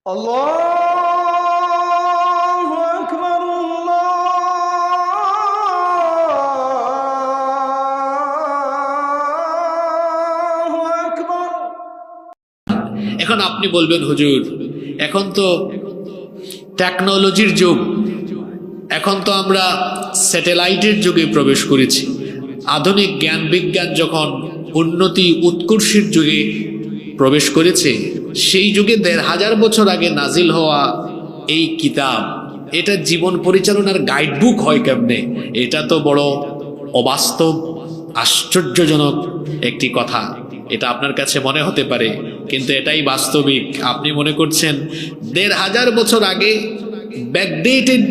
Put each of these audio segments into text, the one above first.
আল্লাহু আকবার, আল্লাহু আকবার। এখন আপনি বলবেন, হুজুর এখন তো টেকনোলজির যুগ, এখন তো আমরা স্যাটেলাইটের যুগে প্রবেশ করেছি। আধুনিক জ্ঞান বিজ্ঞান যখন উন্নতি উৎকর্ষের যুগে প্রবেশ করেছে, সেই যুগে ১৫০০ বছর আগে নাজিল হওয়া এই কিতাব, এটা জীবন পরিচালনার গাইডবুক হয় কেমনে? এটা তো বড় অবাস্তব, আশ্চর্যজনক একটি কথা। এটা আপনার কাছে মনে হতে পারে, কিন্তু এটাই বাস্তবিক। আপনি মনে করছেন ১৫০০ বছর আগে ব্যাকডেটেড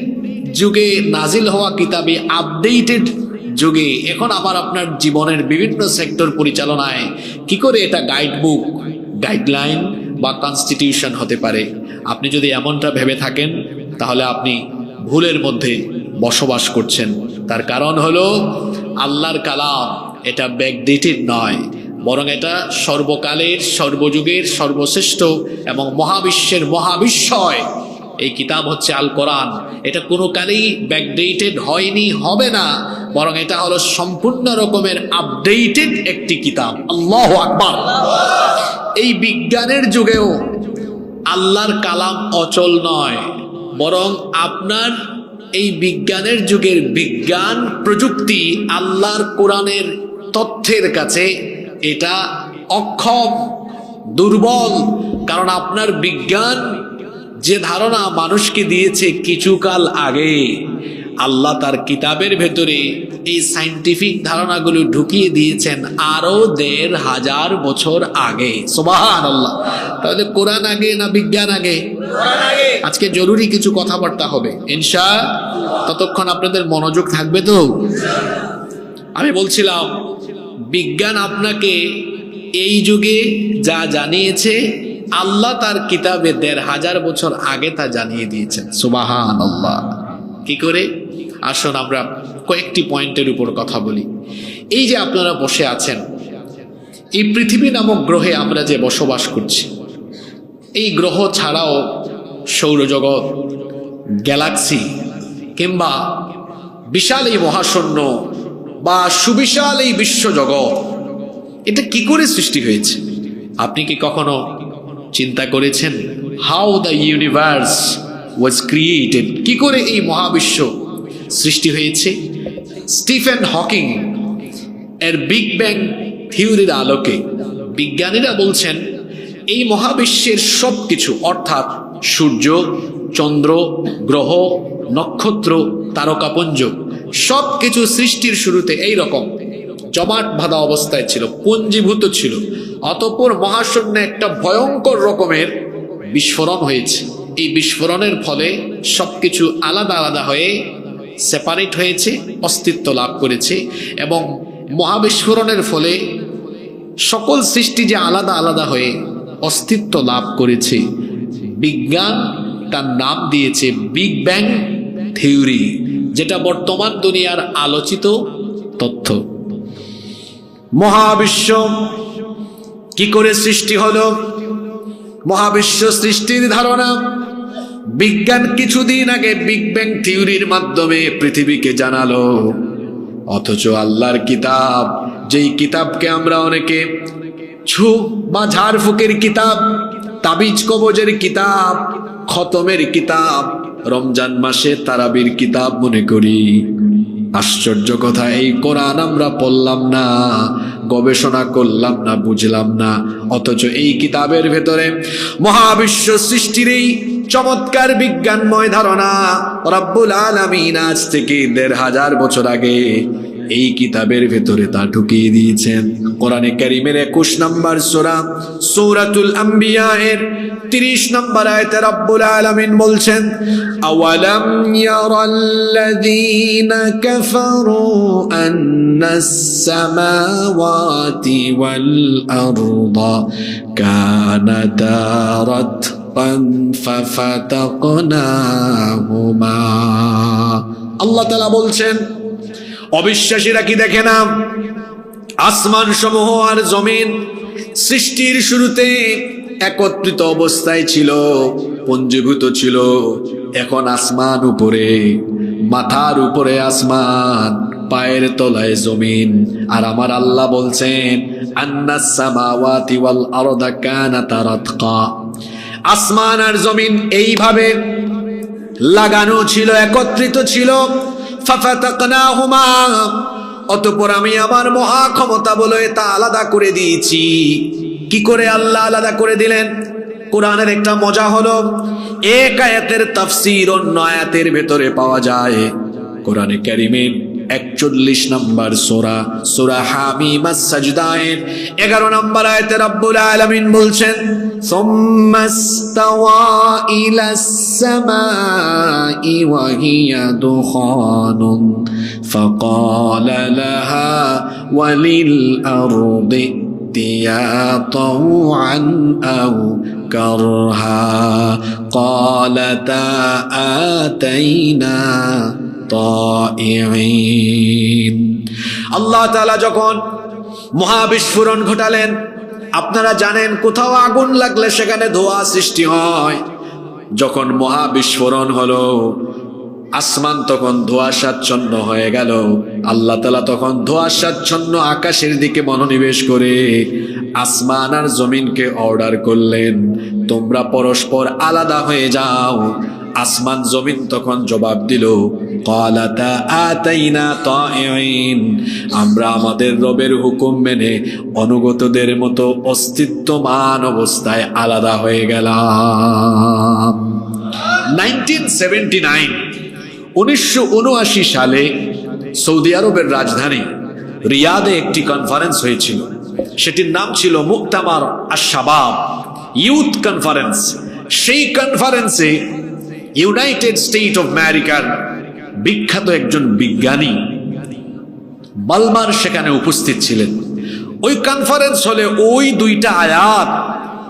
যুগে নাজিল হওয়া কিতাবে আপডেটেড যুগে এখন আবার আপনার জীবনের বিভিন্ন সেক্টর পরিচালনায় কি করে এটা গাইডবুক, গাইডলাইন বা কনস্টিটিউশন হতে পারে? আপনি যদি এমনটা ভেবে থাকেন, তাহলে আপনি ভুলের মধ্যে বসবাস করছেন। তার কারণ হলো আল্লাহর কালাম এটা ব্যাকডেটেড নয়, বরং এটা সর্বকালের সর্বযুগের সর্বশ্রেষ্ঠ এবং মহাবিশ্বের মহাবিশ্বয় এই কিতাব হচ্ছে আল কোরআন। এটা কোনো কালেই ব্যাকডেটেড হয়নি, হবে না, বরং এটা হলো সম্পূর্ণ রকমের আপডেটেড একটি কিতাব। আল্লাহু আকবার। এই বিজ্ঞানের যুগেও আল্লাহর কালাম অচল নয়, বরং আপনার এই বিজ্ঞানের যুগের বিজ্ঞান প্রযুক্তি আল্লাহর কোরআনের তথ্যের কাছে এটা অক্ষম, দুর্বল। কারণ আপনার বিজ্ঞান যে ধারণা মানুষকে দিয়েছে কিছুকাল আগে, আল্লাহ তার কিতাবের ভেতরে এই সায়েন্টিফিক ধারণাগুলো ঢুকিয়ে দিয়েছেন আরো ১৫০০ বছর আগে। সুবহানাল্লাহ। তাহলে কোরআন আগে না বিজ্ঞান আগে? আজকে জরুরি কিছু কথাবার্তা হবে ইনশাআল্লাহ, ততক্ষণ আপনাদের মনোযোগ থাকবে তো? আমি বলছিলাম, বিজ্ঞান আপনাকে এই যুগে যা জানিয়েছে আল্লাহ তার কিতাবে ১৫০০ বছর আগে তা জানিয়ে দিয়েছেন। সুবহানাল্লাহ। কি করে? আসুন আমরা কয়েকটি পয়েন্টের উপর কথা বলি। এই যে আপনারা বসে আছেন, এই পৃথিবী নামক গ্রহে আমরা যে বসবাস করছি, এই গ্রহ ছাড়াও সৌরজগৎ, গ্যালাক্সি কিংবা বিশাল এই মহাশূন্য বা সুবিশাল এই বিশ্বজগৎ, এটা কি করে সৃষ্টি হয়েছে? আপনি কি কখনো চিন্তা করেছেন how the universe was created? কি করে এই মহাবিশ্ব সৃষ্টি হয়েছে? স্টিফেন হকিং এর বিগ ব্যাং থিওরির আলোকে বিজ্ঞানীরা বলছেন এই মহাবিশ্বের সব কিছু, অর্থাৎ সূর্য, চন্দ্র, গ্রহ, নক্ষত্র, তারকাপুঞ্জ, সব কিছু সৃষ্টির শুরুতে এই রকম জমাট বাঁধা অবস্থায় ছিল, পুঞ্জীভূত ছিল। অতঃপর মহাশূন্যে একটা ভয়ঙ্কর রকমের বিস্ফোরণ হয়েছে। এই বিস্ফোরণের ফলে সবকিছু আলাদা আলাদা হয়ে সেপারেট হয়েছে, অস্তিত্ব লাভ করেছে। এবং মহাবিস্ফোরণের ফলে সকল সৃষ্টি যে আলাদা আলাদা হয়ে অস্তিত্ব লাভ করেছে, বিজ্ঞান তার নাম দিয়েছে বিগ ব্যাং থিওরি, যেটা বর্তমান দুনিয়ার আলোচিত তথ্য। মহাবিশ্ব কি করে সৃষ্টি হলো? মহাবিশ্ব সৃষ্টির ধারণা বিজ্ঞান কিছুদিন আগে বিগ ব্যাং থিওরির মাধ্যমে পৃথিবীকে জানালো। অথচ আল্লাহর কিতাব, যেই কিতাবকে আমরা অনেকে ছু বা ঝাড়ফুঁকের কিতাব, তাবিজ কবজের কিতাব, খতমের কিতাব, রমজান মাসে তারাবির কিতাব মনে করি, আশ্চর্য কথা, এই কোরআন আমরা পড়লাম না, গবেষণা করলাম না, বুঝলাম না। অথচ এই কিতাবের ভেতরে মহাবিশ্ব সৃষ্টির এই চমৎকার বিজ্ঞানময় ধারণা রব্বুল আলামিন আজ থেকে ১৫০০ বছর আগে এই কিতাবের ভেতরে তা ঢুকিয়ে দিয়েছেন। কোরআনে কারীমের ২১ নম্বর সূরা সূরাতুল আম্বিয়া এর ৩০ নম্বর আয়াতে রব্বুল আলামিন বলছেন, আওয়ালাম ইয়ারাল্লাযীনা কাফারু আন্নাস সামাওয়াতি ওয়াল আরদা কানাতা রাতকান ফাফাতাকনাহুমা। আল্লাহ তাআলা বলছেন, অবিশ্বাসীরা কি দেখে না আসমান সমূহ আর জমিন সৃষ্টির শুরুতে একত্রিত অবস্থায় ছিল, পুঞ্জীভূত ছিল, এখন আসমান উপরে, মাথার উপরে আসমান, পায়ের তলায় জমিন। আর আমার আল্লাহ বলছেন আন্নাস সামাওয়াতি ওয়াল আরদা কানাতা রাতকা, আসমান আর জমিন এইভাবে লাগানো ছিল, একত্রিত ছিল। ফাফাতাকনাহুমা, অতঃপর আমি আমার মহা ক্ষমতা বলে তা আলাদা করে দিয়েছি। কি করে আল্লাহ আলাদা করে দিলেন? কোরআনের একটা মজা হলো, এক আয়াতের তাফসীর অন্য আয়াতের ভেতরে পাওয়া যায়। কোরআনে কারীমের 41 নম্বর সূরা, সূরা হামিম আস-সাজদায়ের 11 নম্বর আয়াতে রব্বুল আলামিন বলছেন সুম্মাস্তাওয়া ইলাস সামাই ওয়া হিয়া দুখানুন ফাকালা লাহা ওয়ালিল আরদি ائتيا طوعا أو كرها قالتا آتينا طائعين। আল্লাহ তাআলা যখন মহাবিস্ফোরণ ঘটালেন, আপনারা জানেন কোথাও আগুন লাগলে সেখানে ধোঁয়া সৃষ্টি হয়। যখন মহাবিস্ফোরণ হলো, আসমান তখন ধোঁয়াশাচ্ছন্ন হয়ে গেল। আল্লাহ তাআলা তখন ধোঁয়াশাচ্ছন্ন আকাশের দিকে মনোনিবেশ করে আসমান আর জমিনকে অর্ডার করলেন, তোমরা পরস্পর আলাদা হয়ে যাও। আসমান জমিন তখন জবাব দিল ক্বালাতা আতাইনা তাইঈন, আমরা আমাদের রবের হুকুম মেনে অনুগতদের মতো অস্তিত্বমান অবস্থায় আলাদা হয়ে গেলাম। 1979 সালে সৌদি আরবের রাজধানী রিয়াদে একটি কনফারেন্স হয়েছিল। সেটির নাম ছিল মুক্তামার আশ-শাবাব, ইউথ কনফারেন্স। সেই কনফারেন্সে ইউনাইটেড স্টেট অফ আমেরিকার বিখ্যাত একজন বিজ্ঞানী বালমার সেখানে উপস্থিত ছিলেন। ওই কনফারেন্স হলে ওই দুইটা আয়াত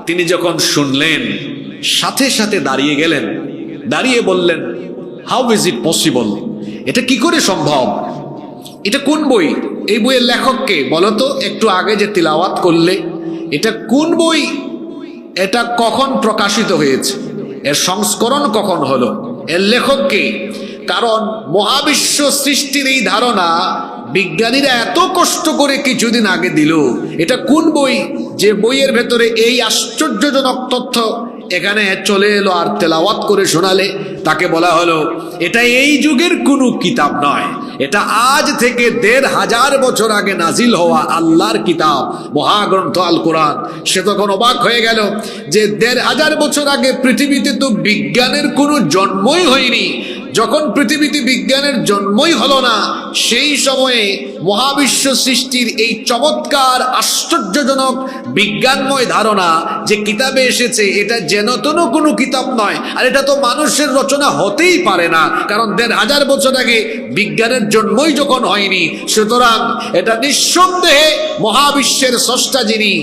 তিনি যখন শুনলেন, সাথে সাথে দাঁড়িয়ে গেলেন, দাঁড়িয়ে বললেন হাউ ইজ ইট পসিবল, এটা কি করে সম্ভব? এটা কোন বই? এই বইয়ের লেখককে বলতো, একটু আগে যে তিলাওয়াত করলে, এটা কোন বই? এটা কখন প্রকাশিত হয়েছে? এর সংস্করণ কখন হলো? এর লেখককে? কারণ মহাবিশ্ব সৃষ্টির এই ধারণা বিজ্ঞানীরা এত কষ্ট করে কিছুদিন আগে দিল। এটা কোন বই যে বইয়ের ভেতরে এই আশ্চর্যজনক তথ্য এখানে চলে এলো আর তেলাওয়াত করে শোনালে? তাকে বলা হলো এটা এই যুগের কোনো কিতাব নয়, এটা আজ থেকে ১৫০০ বছর আগে নাজিল হওয়া আল্লাহর কিতাব, মহাগ্রন্থ আল কোরআন। সে তখন অবাক হয়ে গেল যে ১৫০০ বছর আগে পৃথিবীতে তো বিজ্ঞানের কোনো জন্মই হয়নি। যখন পৃথিবীতে বিজ্ঞানের জন্মই হলো না, সেই সময়ে মহাবিশ্ব সৃষ্টির এই চমৎকার আশ্চর্যজনক বিজ্ঞানময় ধারণা যে কিতাবে এসেছে, এটা যেন তেন কোনো কিতাব নয়, আর এটা তো মানুষের রচনা হতেই পারে না, কারণ ১৫০০ বছর আগে বিজ্ঞানের জন্মই যখন হয়নি। সুতরাং এটা নিঃসন্দেহে মহাবিশ্বের স্রষ্টা যিনি,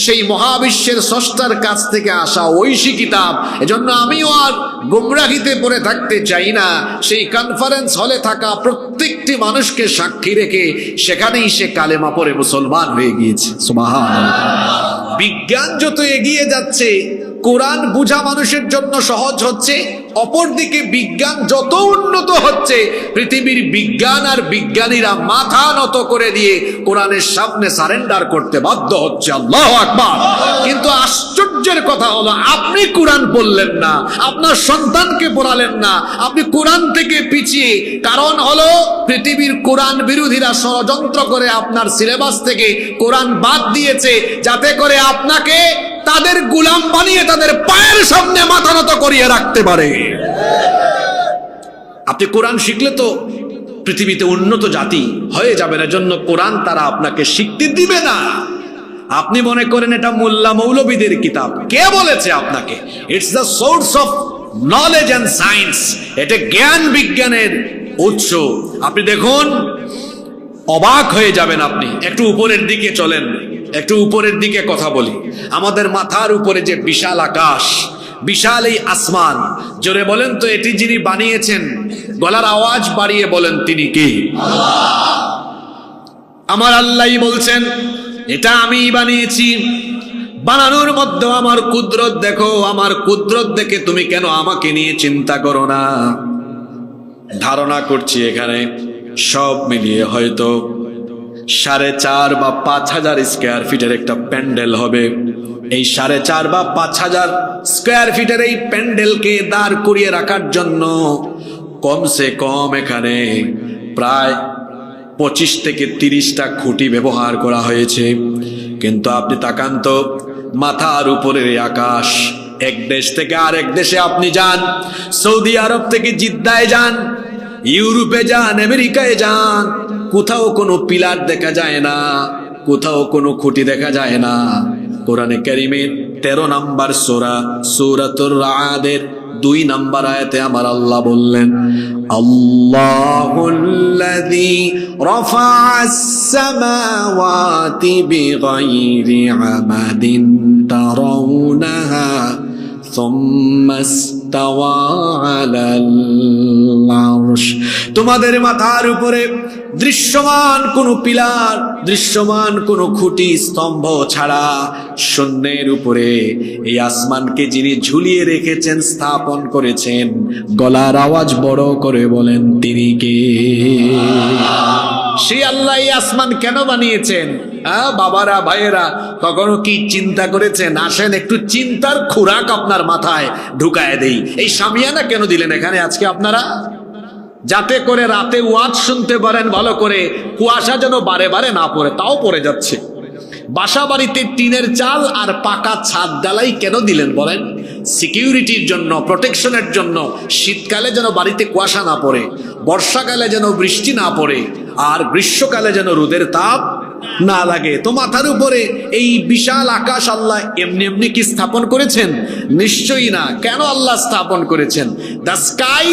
সেই মহাবিশ্বের স্রষ্টার কাছ থেকে আসা ঐশী কিতাব। এজন্য আমিও আর গুমরাহিতে পড়ে থাকতে চাই না। সেই কনফারেন্স হলে থাকা প্রত্যেকটি মানুষকে সাক্ষী রেখে সেখানেই সে কালেমা পড়ে মুসলমান হয়ে গিয়েছে। সুবহানাল্লাহ। বিজ্ঞান যত এগিয়ে যাচ্ছে, কোরআন বুঝা মানুষের জন্য সহজ হচ্ছে। অপরদিকে বিজ্ঞান যত উন্নত হচ্ছে, পৃথিবীর বিজ্ঞান আর বিজ্ঞানীরা মাথা নত করে দিয়ে কোরআনের সামনে সারেন্ডার করতে বাধ্য হচ্ছে। আল্লাহু আকবার। কিন্তু আশ্চর্যের কথা হলো, আপনি কোরআন পড়লেন না, আপনার সন্তানকে পড়ালেন না, আপনি কোরআন থেকে পিছিয়ে। কারণ হলো পৃথিবীর কোরআন বিরোধীরা ষড়যন্ত্র করে আপনার সিলেবাস থেকে কোরআন বাদ দিয়েছে, যাতে করে আপনাকে তাদের গোলাম বানিয়ে তাদের পায়ের সামনে মাথা নত করিয়ে রাখতে পারে। আপনি কোরআন শিখলে তো পৃথিবীতে উন্নত জাতি হয়ে যাবে না, জন্য কোরআন তারা আপনাকে শিখতে দিবে না। আপনি মনে করেন এটা মোল্লা মৌলবীদের কিতাব, কে বলেছে আপনাকে? It's the source of knowledge and science, এটা জ্ঞান বিজ্ঞানের উৎস। আপনি দেখুন, অবাক হয়ে যাবেন। আপনি একটু উপরের দিকে চলেন, একটু উপরের দিকে কথা বলি। আমাদের মাথার উপরে যে বিশাল আকাশ, বিশাল এই আসমান, জোরে বলেন তো এটি যিনি বানিয়েছেন, গলার আওয়াজ বাড়িয়ে বলেন তিনি কে? আমার আল্লাহই বলছেন এটা আমিই বানিয়েছি। বানানোর মধ্যে আমার কুদরত দেখো, আমার কুদরত দেখে তুমি কেন আমাকে নিয়ে চিন্তা করো না? ধারণা করছি এখানে সব মিলিয়ে হয়তো 4.5 বা 5,000 স্কয়ার ফিটের একটা প্যান্ডেল হবে। এই 4.5 বা 5,000 স্কয়ার ফিটের এই প্যান্ডেলকে দাঁড় করিয়ে রাখার জন্য কমসে কম এখানে প্রায় 25 থেকে 30টা খুঁটি ব্যবহার করা হয়েছে। কিন্তু আপনি তাকান তো, মাথার উপরের এই আকাশ, এক দেশ থেকে আরেক দেশে আপনি যান, সৌদি আরব থেকে জিদ্দায় যান, ইউরোপে যান, আমেরিকায় যান, কোথাও কোনো পিলার দেখা যায় না, কোথাও কোনো খুঁটি দেখা যায় না। কোরআনে কারীমের 13 নম্বর সূরা সূরাতুর রা'দের 2 নম্বর আয়াতে আমার আল্লাহ বললেন, আল্লাহুল্লাযী রাফা'আস সামাওয়াতি বিগাইরি আমাদিন তারাউনাহা সুম্মা ইস্তাওয়া আলাল আরশ। তোমাদের মাথার উপরে দৃশ্যমান কোনো পিলার, দৃশ্যমান কোনো খুঁটি স্তম্ভ ছাড়া শূন্যের উপরে এই আসমানকে যিনি ঝুলিয়ে রেখেছেন, স্থাপন করেছেন, গলার আওয়াজ বড় করে বলেন তিনি কে? সেই আল্লাহ এই আসমান কেন বানিয়েছেন? বাবারা, ভাইয়েরা, কখনো কি চিন্তা করেছেন? আসেন একটু চিন্তার খোরাক আপনার মাথায় ঢুকায় দেই। এই শামিয়ানা কেন দিলেন এখানে আজকে আপনারা? যাতে করে রাতে ওয়াজ শুনতে পারেন ভালো করে, কুয়াশা যেন বারে বারে না পড়ে, তাও পড়ে যাচ্ছে। বাসা বাড়িতে টিনের চাল আর পাকা ছাদ ডালাই কেন দিলেন বলেন? সিকিউরিটির জন্য, প্রোটেকশনের জন্য। শীতকালে যেন বাড়িতে কুয়াশা না পড়ে, বর্ষাকালে যেন বৃষ্টি না পড়ে, আর গ্রীষ্মকালে যেন রোদের তাপ না লাগে। তো মাথার উপরে এই বিশাল আকাশ আল্লাহ এমনি এমনি কি স্থাপন করেছেন? নিশ্চয়ই না। কেন আল্লাহ স্থাপন করেছেন? The sky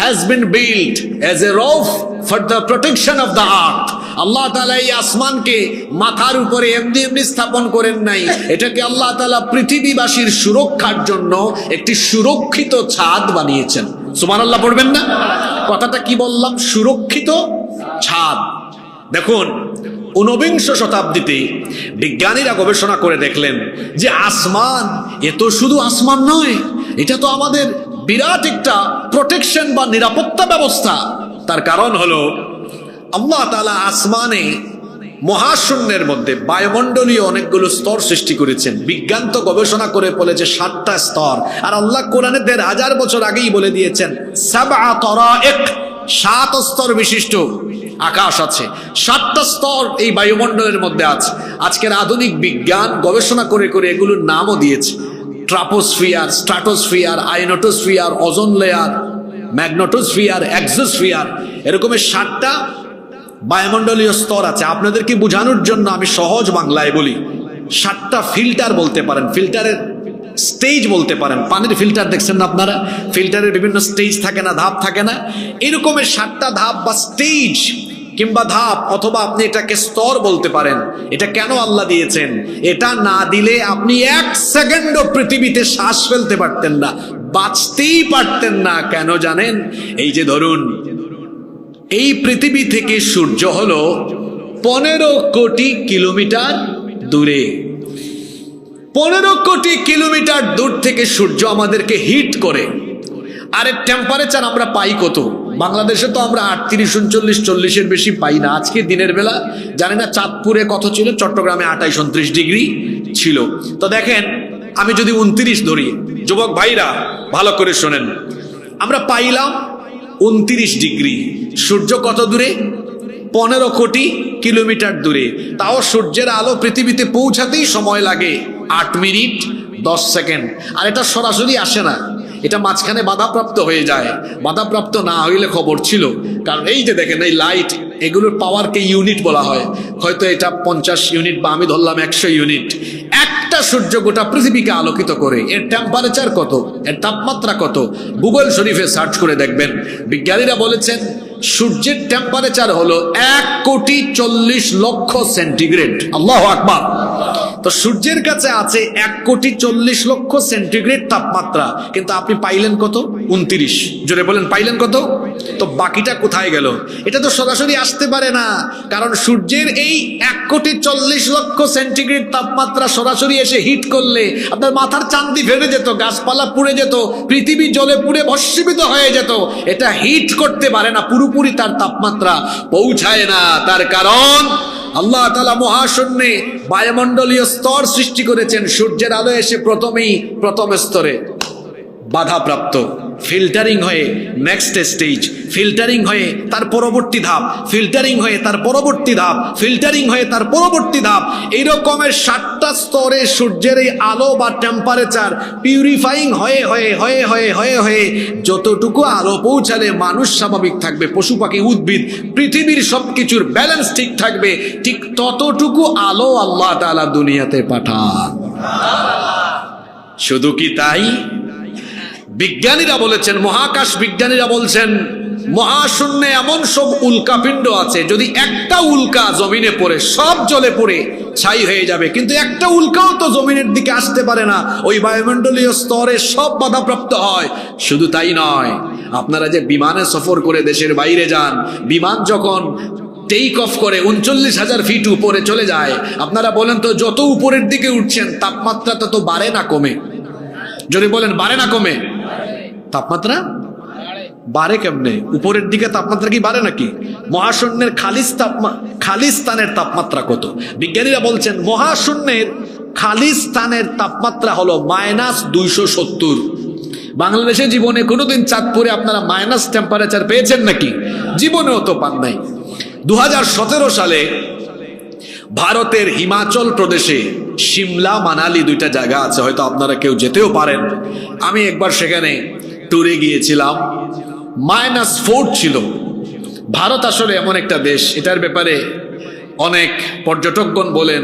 has been built as a roof for the protection of the earth. আল্লাহ তাআলা এই আসমানকে মাথার উপরে এমনি এমনি স্থাপন করেন নাই। এটাকে আল্লাহ তাআলা পৃথিবীবাসীর সুরক্ষার জন্য একটি সুরক্ষিত ছাদ বানিয়েছেন। সুবহানাল্লাহ পড়বেন না? কথাটা কি বললাম? সুরক্ষিত ছাদ। দেখুন, 19 শতাব্দীতে বিজ্ঞানীরা গবেষণা করে দেখলেন যে আসমান, এ তো শুধু আসমান নয়, এটা তো আমাদের বিরাট একটা প্রোটেকশন বা নিরাপত্তা ব্যবস্থা। তার কারণ হলো আল্লাহ তাআলা আসমানে মহাশূন্যের মধ্যে বায়ুমণ্ডলীয় অনেকগুলো স্তর সৃষ্টি করেছেন। বিজ্ঞান তো গবেষণা করে বলেছে 7টা স্তর, আর আল্লাহ কোরআনে 1500 বছর আগেই বলে দিয়েছেন 7 তারাইক, 7 স্তর বিশিষ্ট আকাশ আছে। 7টা স্তর এই বায়ুমণ্ডলের মধ্যে আছে। আজকের আধুনিক বিজ্ঞান গবেষণা করে করে এগুলোর নামও দিয়েছে। Troposphere, stratosphere, ionosphere, ozone layer, magnetosphere, exosphere, এরকমের 7টা বায়ুমণ্ডলীয় স্তর আছে। আপনাদেরকে বোঝানোর জন্য আমি সহজ বাংলায় বলি, 7টা ফিল্টার বলতে পারেন, ফিল্টারের স্টেজ বলতে পারেন। পানির ফিল্টার দেখছেন না আপনারা? ফিল্টারের বিভিন্ন স্টেজ থাকে না, ধাপ থাকে না? এরকমের 7টা ধাপ বা স্টেজ কিংবা ধাপ, অথবা আপনি এটাকে স্তর বলতে পারেন। এটা কেন আল্লাহ দিয়েছেন? এটা না দিলে আপনি 1 সেকেন্ডও পৃথিবীতে শ্বাস ফেলতে পারতেন না, বাঁচতেই পারতেন না। কেন জানেন? এই যে ধরুন, এই পৃথিবী থেকে সূর্য হলো 15 কোটি কিলোমিটার দূরে। 15 কোটি কিলোমিটার দূর থেকে সূর্য আমাদেরকে হিট করে। আর এর টেম্পারেচার আমরা পাই কত? বাংলাদেশে তো আমরা 38, 39, 40-এর বেশি পাই না। আজকে দিনের বেলা জানি না চাঁদপুরে কত ছিল, চট্টগ্রামে 28, 29 ডিগ্রি ছিল। তো দেখেন, আমি যদি 29 ধরি, যুবক ভাইরা ভালো করে শোনেন, আমরা পাইলাম 29 ডিগ্রি। সূর্য কত দূরে? 15 কোটি কিলোমিটার দূরে। তাও সূর্যের আলো পৃথিবীতে পৌঁছাতেই সময় লাগে 8 মিনিট 10 সেকেন্ড। আর এটা সরাসরি আসে না, এটা মাঝখানে বাধাপ্রাপ্ত হয়ে যায়। বাধাপ্রাপ্ত না হইলে খবর ছিল, কারণ এই যে দেখেন এই লাইট, এগুলোর পাওয়ারকে ইউনিট বলা হয়। হয়তো এটা 50 ইউনিট বা আমি ধরলাম 100 ইউনিট। একটা সূর্য গোটা পৃথিবীকে আলোকিত করে। এর টেম্পারেচার কত, এর তাপমাত্রা কত, গুগল শরীফে সার্চ করে দেখবেন। বিজ্ঞানীরা বলেছেন সূর্যের টেম্পারেচার হলো 1,40,00,000 সেন্টিগ্রেড। আল্লাহু আকবার। তো সূর্যের কাছে আছে 1,40,00,000 সেন্টিগ্রেড তাপমাত্রা, কিন্তু আপনি পাইলেন কত? 29। জোরে বলেন, পাইলেন কত? তো বাকিটা কোথায় গেল? এটা তো সরাসরি আসতে পারে না, কারণ সূর্যের এই 1,40,00,000 সেন্টিগ্রেড তাপমাত্রা সরাসরি এসে হিট করলে আপনার মাথার চান্দি ফেলে যেত, গাছপালা পুড়ে যেত, পৃথিবী জলে পুড়ে ভস্মীভূত হয়ে যেত। এটা হিট করতে পারে না, পুরোপুরি তার তাপমাত্রা পৌঁছায় না। তার কারণ আল্লাহ তাআলা মহাশূন্যে বায়ুমণ্ডলীয় স্তর সৃষ্টি করেছেন। সূর্যের আলো এসে প্রথমেই প্রথম স্তরে বাধাপ্রাপ্ত, ফিল্টারিং হয়ে নেক্সট স্টেজ, ফিল্টারিং হয়ে তার পরবর্তী ধাপ, ফিল্টারিং হয়ে তার পরবর্তী ধাপ, ফিল্টারিং হয়ে তার পরবর্তী ধাপ, এই রকমের 7টা স্তরে সূর্যের এই আলো বা টেম্পারেচার পিউরিফাইং হয়ে হয়ে হয়ে হয়ে হয়ে হয়ে যতটুকু আলো পৌঁছালে মানুষ স্বাভাবিক থাকবে, পশু পাখি উদ্ভিদ পৃথিবীর সবকিছুর ব্যালেন্স ঠিক থাকবে, ঠিক ততটুকু আলো আল্লাহ তাআলা দুনিয়াতে পাঠান। শুধু কি তাই? বিজ্ঞানীরা বলেছেন, মহাকাশ বিজ্ঞানীরা বলছেন, মহাশূন্যে এমন সব উল্কাপিণ্ড আছে, যদি একটা উল্কা জমিনে পড়ে সব জলে পড়ে ছাই হয়ে যাবে, কিন্তু একটা উল্কাও তো জমিনের দিকে আসতে পারে না, ওই বায়ুমণ্ডলীয় স্তরে সব বাধাপ্রাপ্ত হয়। শুধু তাই নয়, আপনারা যে বিমানে সফর করে দেশের বাইরে যান, বিমান যখন টেক অফ করে 39,000 ফিট উপরে চলে যায়, আপনারা বলেন তো যত উপরের দিকে উঠছেন তাপমাত্রা তত বাড়ে না কমে? যদি বলেন বাড়ে না কমে? তাপমাত্রা বাড়ে কেমনে? উপরের দিকে তাপমাত্রা কি বাড়ে নাকি? মহাশূন্যের খালি স্থানের তাপমাত্রা কত? বিজ্ঞানীরা বলছেন মহাশূন্যের খালি স্থানের তাপমাত্রা হলো -270। বাংলাদেশে জীবনে কোনোদিন চাঁদপুরে আপনারা মাইনাস টেম্পারেচার পেয়েছেন নাকি? জীবনেও তো পান নাই। 2017 সালে ভারতের হিমাচল প্রদেশে সিমলা মানালি দুইটা জায়গা আছে, হয়তো আপনারা কেউ যেতেও পারেন। আমি একবার সেখানে ট্যুরে গিয়েছিলাম, -4 ছিল। ভারত আসলে এমন একটা দেশ, এটার ব্যাপারে অনেক পর্যটকগণ বলেন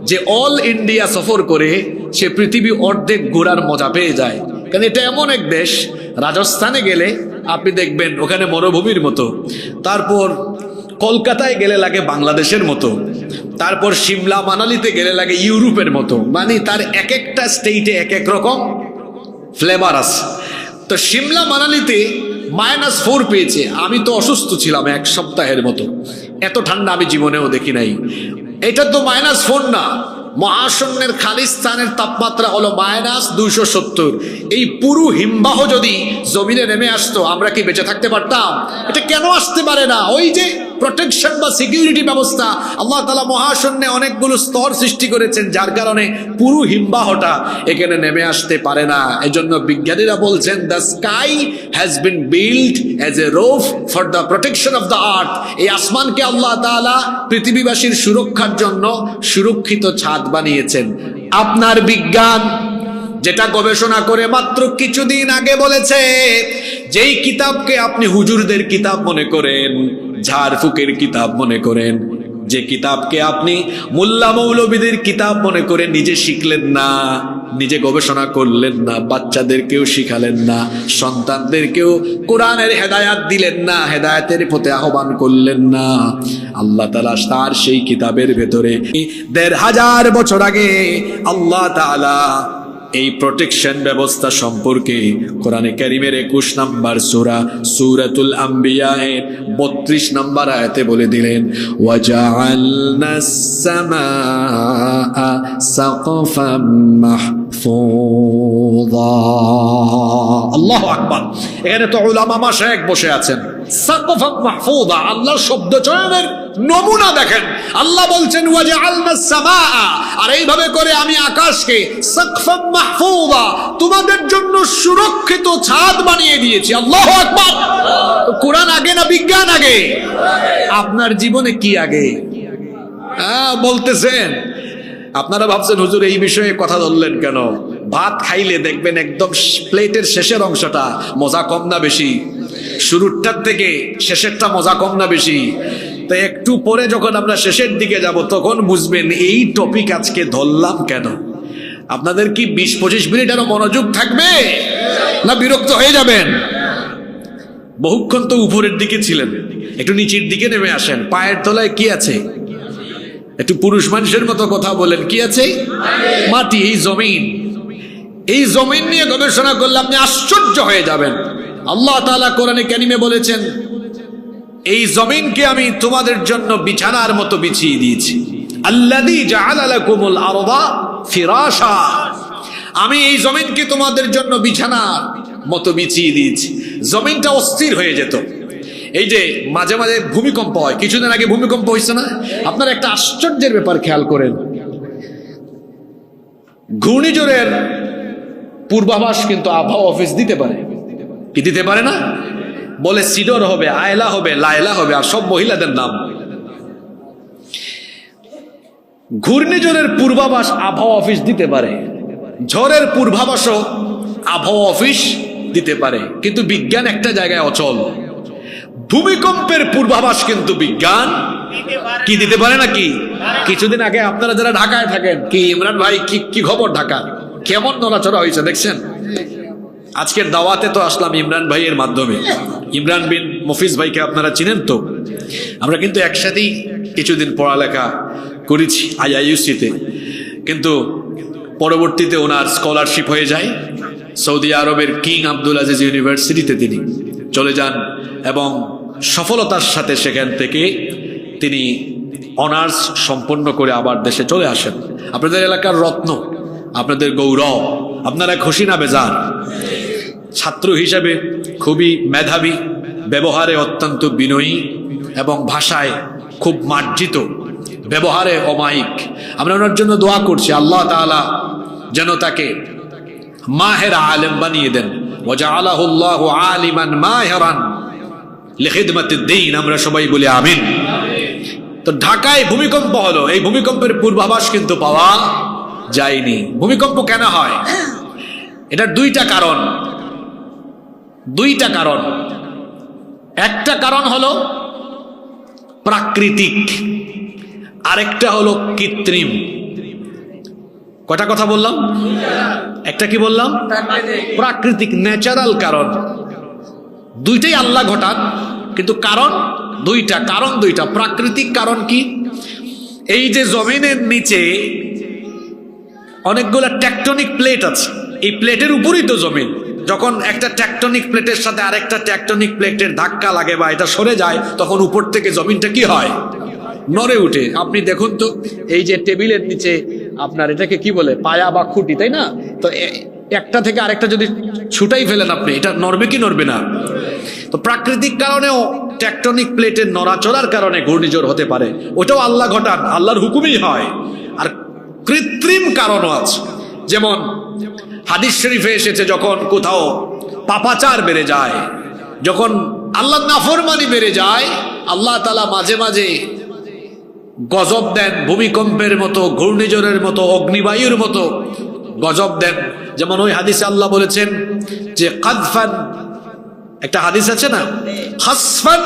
যে অল ইন্ডিয়া সফর করে সে পৃথিবী অর্ধেক ঘোরার মজা পেয়ে যায়। কারণ এটা এমন এক দেশ, রাজস্থানে গেলে আপনি দেখবেন ওখানে মরুভূমির মতো, তারপর কলকাতায় গেলে লাগে বাংলাদেশের মতো, তারপর সিমলা মানালিতে গেলে লাগে ইউরোপের মতো, মানে তার এক একটা স্টেটে এক এক রকম ফ্লেভার আছে। তো সিমলা মানালিতে -4 পেয়েছে। আমি তো অসুস্থ ছিলাম 1 সপ্তাহের মতো, এত ঠান্ডা আমি জীবনেও দেখি নাই। এটা তো -4 না, মহাশূন্যের খালি স্থানের তাপমাত্রা হলো -270। এই পুরো হিমবাহ যদি জমিনে নেমে আসতো আমরা কি বেঁচে থাকতে পারতাম? এটা কেন আসতে পারে না? ওই যে প্রোটেকশন বা সিকিউরিটি ব্যবস্থা, আল্লাহ তাআলা মহাশূন্যে অনেকগুলো স্তর সৃষ্টি করেছেন, যার কারণে পুরো হিমবাহটা এখানে নেমে আসতে পারে না। এজন্য বিজ্ঞানীরা বলছেন the sky has been built as a roof for the protection of the earth. এই আসমানকে আল্লাহ তাআলা পৃথিবীবাসীর সুরক্ষার জন্য সুরক্ষিত ছাদ বানিয়েছেন। আপনার বিজ্ঞান যেটা গবেষণা করে মাত্র কিছুদিন আগে বলেছে, যেই কিতাবকে আপনি হুজুরদের কিতাব মনে করেন, ঝাড়ফুকের কিতাব মনে করেন, যে কিতাবকে আপনি মোল্লা মৌলবীদের কিতাব মনে করে নিজে শিখলেন না, নিজে গবেষণা করলেন না, বাচ্চাদেরকেও শিখালেন না, সন্তানদেরকেও কোরআনের হেদায়াত দিলেন না, হেদায়াতের পথে আহ্বান করলেন না, আল্লাহ তাআলা তার সেই কিতাবের ভেতরে ১৫০০ বছর আগে আল্লাহ তাআলা এই প্রোটেকশন ব্যবস্থা সম্পর্কে কোরআনে কারীমের 21 নম্বর সূরা সূরাতুল আম্বিয়া এর 32 নম্বর আয়াতে বলে দিলেন, ওয়াজআলনাস সামাআ সাকফাম মাহফুযা। আল্লাহু আকবার। এখানে তো উলামা মাশায়েখ বসে আছেন। সাকফাম মাহফুযা, আল্লাহর শব্দ চয়নের নমুনা দেখেন। আল্লাহ বলছেন ওয়াজআলনাস সামাআ, আর এইভাবে করে আমি আকাশকে সাকফাম মাহফুযা, তোমাদের জন্য সুরক্ষিত ছাদ বানিয়ে দিয়েছি। আল্লাহু আকবার। কোরআন আগে না বিজ্ঞান আগে? আপনার জীবনে কি আগে? বলতেছেন আপনারা ভাবছেন হুজুর এই বিষয়ে কথা বললেন কেন? ভাত খাইলে দেখবেন একদম প্লেটের শেষের অংশটা মজা কম না বেশি? শুরুরটার থেকে শেষেরটা মজা কম না বেশি? তো একটু পরে যখন আমরা শেষের দিকে যাব তখন বুঝবেন এই টপিক আজকে ধরলাম কেন। আপনাদের কি ২০-২৫ মিনিট আরো মনোযোগ থাকবে না বিরক্ত হয়ে যাবেন? বহুক্ষণ তো উপরের দিকে ছিলেন, একটু নিচের দিকে নেমে আসেন। পায়ের তলায় কি আছে? একটু পুরুষ মানুষের মতো কথা বলেন, কি আছে? মাটি, এই জমিন। এই জমিন নিয়ে গবেষণা করলে আপনি আশ্চর্য হয়ে যাবেন। আল্লাহ তাআলা কোরআনে কারিমে বলেছেন, এই জমিনকে আমি তোমাদের জন্য বিছানার মতো বিছিয়ে দিয়েছি। আল্লাযী জাআলা লাকুমুল আরদা ফিরাশা, আমি এই জমিনকে তোমাদের জন্য বিছানার মতো বিছিয়ে দিয়েছি। জমিনটা অস্থির হয়ে যেত। এই যে মাঝে মাঝে ভূমিকম্প হয়, কিছুদিন আগে ভূমিকম্প হয়েছে না? আপনারা একটা আশ্চর্যের ব্যাপার খেয়াল করেন, ঘূর্ণিঝড়ের পূর্বাভাস কিন্তু আবহাওয়া অফিস দিতে পারে, কি দিতে পারে না? বলে সিডর হবে, আয়লা হবে, লায়লা হবে, আর সব মহিলাদের নাম। ঘূর্ণিঝড়ের পূর্বাভাস আবহাওয়া অফিস দিতে পারে, ঝড়ের পূর্বাভাসও আবহাওয়া অফিস দিতে পারে, কিন্তু বিজ্ঞান একটা জায়গায় অচল। ভূমিকম্পের পূর্বাভাস কিন্তু বিজ্ঞান কি দিতে পারে না? কি কিছুদিন আগে আপনারা যারা ঢাকায় থাকেন, কি ইমরান ভাই কি খবর? ঢাকা কেমন নড়াচড়া হয়েছে দেখছেন? আজকের দাওয়াতে তো আসলাম ইমরান ভাইয়ের মাধ্যমে। ইমরান বিন মফিজ ভাইকে আপনারা চিনেন তো? আমরা কিন্তু একসাথেই কিছুদিন পড়ালেখা করেছি আইআইইউসিতে, কিন্তু পরবর্তীতে ওনার স্কলারশিপ হয়ে যায়। সৌদি আরবের কিং আব্দুল আজিজ ইউনিভার্সিটিতে তিনি চলে যান এবং সফলতার সাথে সেখান থেকে তিনি অনার্স সম্পন্ন করে আবার দেশে চলে আসেন। আপনাদের এলাকার রত্ন, আপনাদের গৌরব, আপনারা খুশি না বেজার? ছাত্র হিসাবে খুবই মেধাবী, ব্যবহারে অত্যন্ত বিনয়ী এবং ভাষায় খুব মার্জিত, ব্যবহারে অমায়িক। আমরা ওনার জন্য দোয়া করছি, আল্লাহ তাআলা যেন তাকে মাহের আলেম বানিয়ে দেন। ওয়াজআলাহুল্লাহু আলিমান মাহিরান লিখিদমাতিদ দ্বীন। আমরা সবাই বলি আমিন। তো ঢাকায় ভূমিকম্প হলো, এই ভূমিকম্পের পূর্বাভাস কিন্তু পাওয়া যায়নি। ভূমিকম্প কেন হয়? এটার দুইটা কারণ। একটা কারণ হলো প্রাকৃতিক, আরেকটা হলো কৃত্রিম। কয়টা কথা বললাম? একটা কি বললাম? প্রাকৃতিক, ন্যাচারাল কারণ। দুইটাই আল্লাহ ঘটান, কিন্তু কারণ দুইটা। প্রাকৃতিক কারণ কি? এই যে জমিনের নিচে অনেকগুলো টেকটনিক প্লেট আছে, এই প্লেটের উপরই তো জমিন। যখন একটা টেকটনিক প্লেটের সাথে আরেকটা টেকটনিক প্লেটের ধাক্কা লাগে বা এটা সরে যায়, তখন উপর থেকে জমিনটা কি হয়? নড়ে উঠে। আপনি দেখুন তো, এই যে টেবিলের নিচে আপনার এটাকে কি বলে? পায়া বা খুঁটি, তাই না? তো একটা থেকে আরেকটা যদি ছুটাই ফেলেন আপনি, এটা নড়বে কি নড়বে না? তো প্রাকৃতিক কারণেও টেকটনিক প্লেটের নড়াচড়ার কারণে ঘূর্ণিঝড় হতে পারে, ওটাও আল্লাহ ঘটান, আল্লাহর হুকুমেই হয়। আর কৃত্রিম কারণও আছে, যেমন হাদিস শরীফে এসেছে, যখন কোথাও পাপাচার বেড়ে যায়, যখন আল্লাহর নাফরমানি বেড়ে যায়, আল্লাহ তাআলা মাঝে মাঝে গজব দেন, ভূমিকম্পের মতো, ঘূর্ণিঝড়ের মতো, অগ্নিবায়ুর মতো গজব দেন। যেমন ওই হাদিসে আল্লাহ বলেছেন যে কাদফান, একটা হাদিস আছে না, খাসফান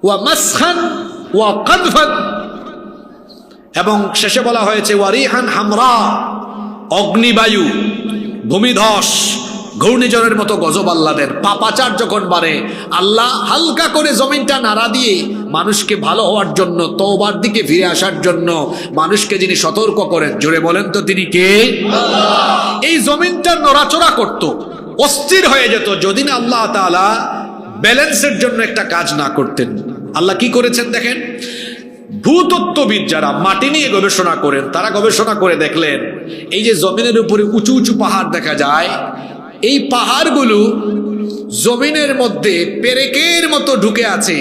ওয়া মাসখান ওয়া কাদফান, এবং শেষে বলা হয়েছে ওয়ারিহান হামরা, অগ্নিবায়ু, ভূমিধস, ঘূর্ণিঝড়ের মতো গজব আল্লাহ দেন। পাপাচার যখন বাড়ে, আল্লাহ হালকা করে জমিনটা নাড়া দিয়ে মানুষকে ভালো হওয়ার জন্য, তওবার দিকে ফিরে আসার জন্য মানুষকে যিনি সতর্ক করেন, জোরে বলেন তো তিনি কে? এই জমিনটা নড়াচড়া করত, অস্থির হয়ে যেত, যদি না আল্লাহ তাআলা ব্যালেন্সের জন্য একটা কাজ না করতেন। আল্লাহ কি করেছেন দেখেন, ভূতত্ত্ববিদ যারা মাটি নিয়ে গবেষণা করেন, তারা গবেষণা করে দেখলেন, এই যে জমিনের উপরে উঁচু উঁচু পাহাড় দেখা যায়, এই পাহাড়গুলো জমিনের মধ্যে পেরেকের মতো ঢুকে আছে,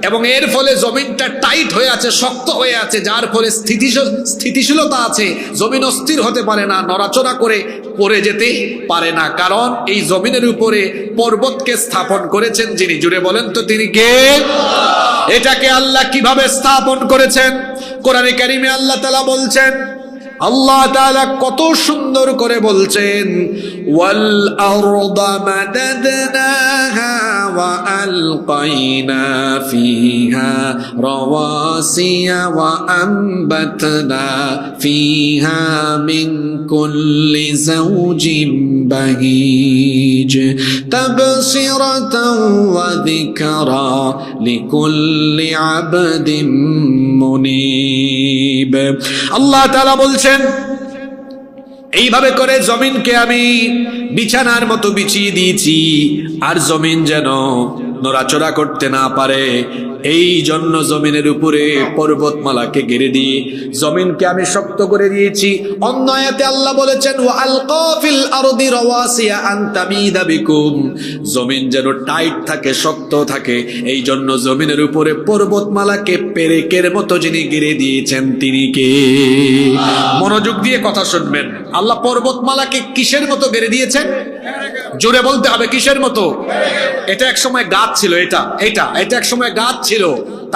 এবং এর ফলে জমিনটা টাইট হয়ে আছে, শক্ত হয়ে আছে, যার ফলে স্থিতিশীলতা আছে, জমিন অস্থির হতে পারে না, নড়াচড়া করে পড়ে যেতে পারে না। কারণ এই জমিনের উপরে পর্বতকে স্থাপন করেছেন যিনি, জুড়ে বলেন তো তিনি কে? এটাকে আল্লাহ কিভাবে স্থাপন করেছেন? কোরআনে কারিমে আল্লাহ তাআলা বলছেন আল্লাহ তাআলা কত সুন্দর করে বলছেন, ওয়াল আরদা মাদাদনাহা ওয়া আলকাইনা ফিহা রাওয়াসিয়া ওয়া আমবাতনা ফিহা মিন কুল্লি যাওজিন বাহিজ তাবসিরাতাও ওয়া যিকরা লিকুল্লি আবদিন মুনিব। আল্লাহ তাআলা বলছেন, এইভাবে করে জমিনকে আমি বিছানার মতো বিছিয়ে দিয়েছি, আর জমিন যেন নড়াচড়া করতে না পারে, এই জন্য জমিনের উপরে পর্বতমালাকে ঘিরে দিয়ে জমিনকে আমি শক্ত করে দিয়েছি। অন্য আয়াতে আল্লাহ বলেছেন, ওয়া আলকা ফিল আরদি রাওয়াসিয়া আন তামিদা বিকুম, জমিন যেন টাইট থাকে, শক্ত থাকে, এই জন্য জমিনের উপরে পর্বতমালাকে পেরেকের মতো যিনি ঘিরে দিয়েছেন তিনি কে? মনোযোগ দিয়ে কথা শুনবেন। আল্লাহ পর্বতমালাকে কিসের মতো ঘিরে দিয়েছেন? জোরে বলতে হবে, কিসের মতো? এটা এক সময় গাছ ছিল, এটা এক সময় গাছ ছিল,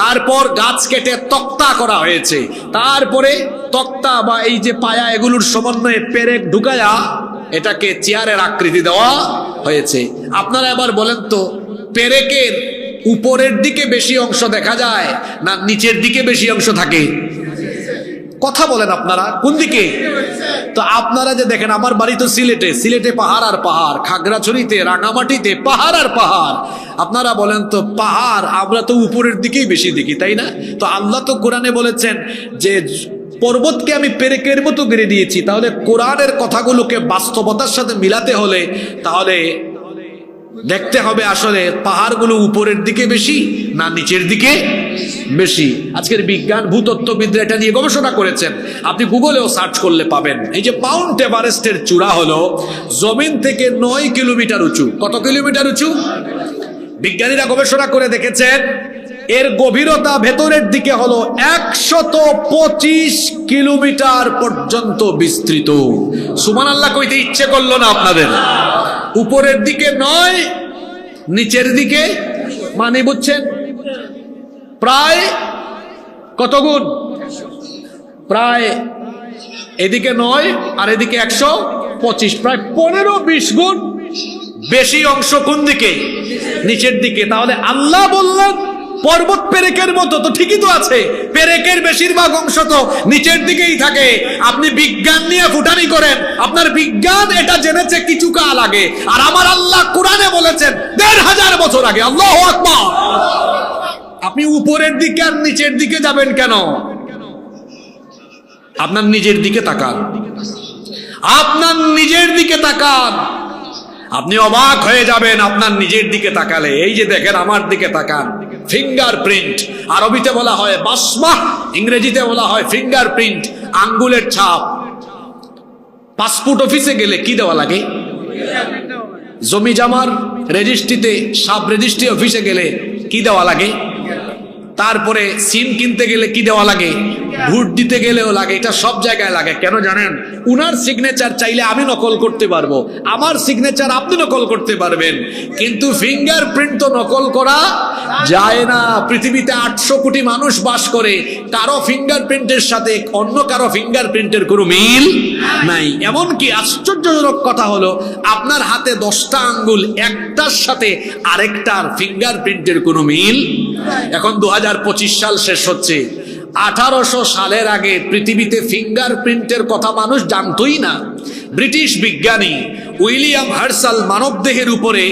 তারপর গাছ কেটে তক্তা করা হয়েছে, তারপরে তক্তা বা এই যে পায়া এগুলোর সমন্বয়ে পেরেক ঢুকায়া এটাকে চেয়ারের আকৃতি দেওয়া হয়েছে। আপনারা এবার বলেন তো, পেরেকের উপরের দিকে বেশি অংশ দেখা যায় না নিচের দিকে বেশি অংশ থাকে? কথা বলেন আপনারা, কোন দিকে? তো আপনারা যে দেখেন, আমার বাড়ি তো সিলেটে পাহাড় আর পাহাড়, খাগড়াছড়িতে, রাঙামাটিতে পাহাড় আর পাহাড়। আপনারা বলেন তো, পাহাড় আমরা তো উপরের দিকেই বেশি দেখি, তাই না? তো আল্লাহ তো কোরআনে বলেছেন যে পর্বতকে আমি পেরেকের মতো গড়ে দিয়েছি। তাহলে কোরআনের কথাগুলোকে বাস্তবতার সাথে মিলাতে হলে তাহলে দেখতে হবে আসলে পাহাড়গুলো উপরের দিকে বেশি না নিচের দিকে বেশি। আজকের বিজ্ঞান ভূতত্ত্ববিদরা এটা নিয়ে গবেষণা করেছেন, আপনি গুগলেও সার্চ করলে পাবেন। এই যে মাউন্ট এভারেস্টের চূড়া হলো জমিন থেকে 9 কিলোমিটার উঁচু। কত কিলোমিটার উঁচু? বিজ্ঞানীরা গবেষণা করে দেখেছেন এর গভীরতা ভেতরের দিকে হলো 125 কিলোমিটার পর্যন্ত বিস্তৃত। সুবহানাল্লাহ কইতে ইচ্ছে করলো না আপনাদের? উপরের দিকে 9, নিচের দিকে মানে বুঝছেন প্রায় কত গুণ? প্রায় এদিকে 9 আর এদিকে 125, প্রায় 15-20 গুণ বেশি অংশ কোন দিকে? নিচের দিকে। তাহলে আল্লাহ বললেন পর্বত পেরেকের মতো, তো ঠিকই তো আছে, পেরেকের বেশিরভাগ অংশ তো নিচের দিকেই থাকে। আপনি বিজ্ঞান নিয়ে ফুটানি করেন, আপনার বিজ্ঞান এটা জেনেছে কিছু কাল আগে, আর আমার আল্লাহ কোরআনে বলেছেন 1500 বছর আগে। আল্লাহু আকবার। আপনি উপরের দিকে আর নিচের দিকে যাবেন কেন? আপনার নিজের দিকে তাকান, আপনার নিজের দিকে তাকান, আপনি অবাক হয়ে যাবেন আপনার নিজের দিকে তাকালে। এই যে দেখেন, আমার দিকে তাকান, ফিঙ্গারপ্রিন্ট, আরবিতে বলা হয় বাসমা, ইংরেজিতে বলা হয় ফিঙ্গারপ্রিন্ট, আঙ্গুলের ছাপ। পাসপোর্ট অফিসে গেলে কি দেওয়া লাগে? জমি জমার রেজিস্ট্রিতে, সাব রেজিস্ট্রি অফিসে গেলে কি দেওয়া লাগে? তারপরে সিম কিনতে গেলে কি দেওয়া লাগে? ভোট দিতে গেলেও লাগে। এটা সব জায়গায় লাগে। কেন জানেন? উনার সিগনেচার চাইলে আমি নকল করতে পারবো, আমার সিগনেচার আপনি নকল করতে পারবেন, কিন্তু ফিঙ্গারপ্রিন্ট তো নকল করা যায় না। পৃথিবীতে 800 কোটি মানুষ বাস করে, কারো ফিঙ্গারপ্রিন্টের সাথে অন্য কারো ফিঙ্গারপ্রিন্টের কোনো মিল নাই। এমনকি আশ্চর্যজনক কথা হলো, আপনার হাতে 10টা আঙ্গুল, একটার সাথে আরেকটার ফিঙ্গারপ্রিন্টের কোনো মিল। এখন 2025 সাল শেষ হচ্ছে, 1800 সালের আগে পৃথিবীতে ফিঙ্গারপ্রিন্টের কথা মানুষ জানতই না। ব্রিটিশ বিজ্ঞানী উইলিয়াম হার্সাল মানবদেহের উপরে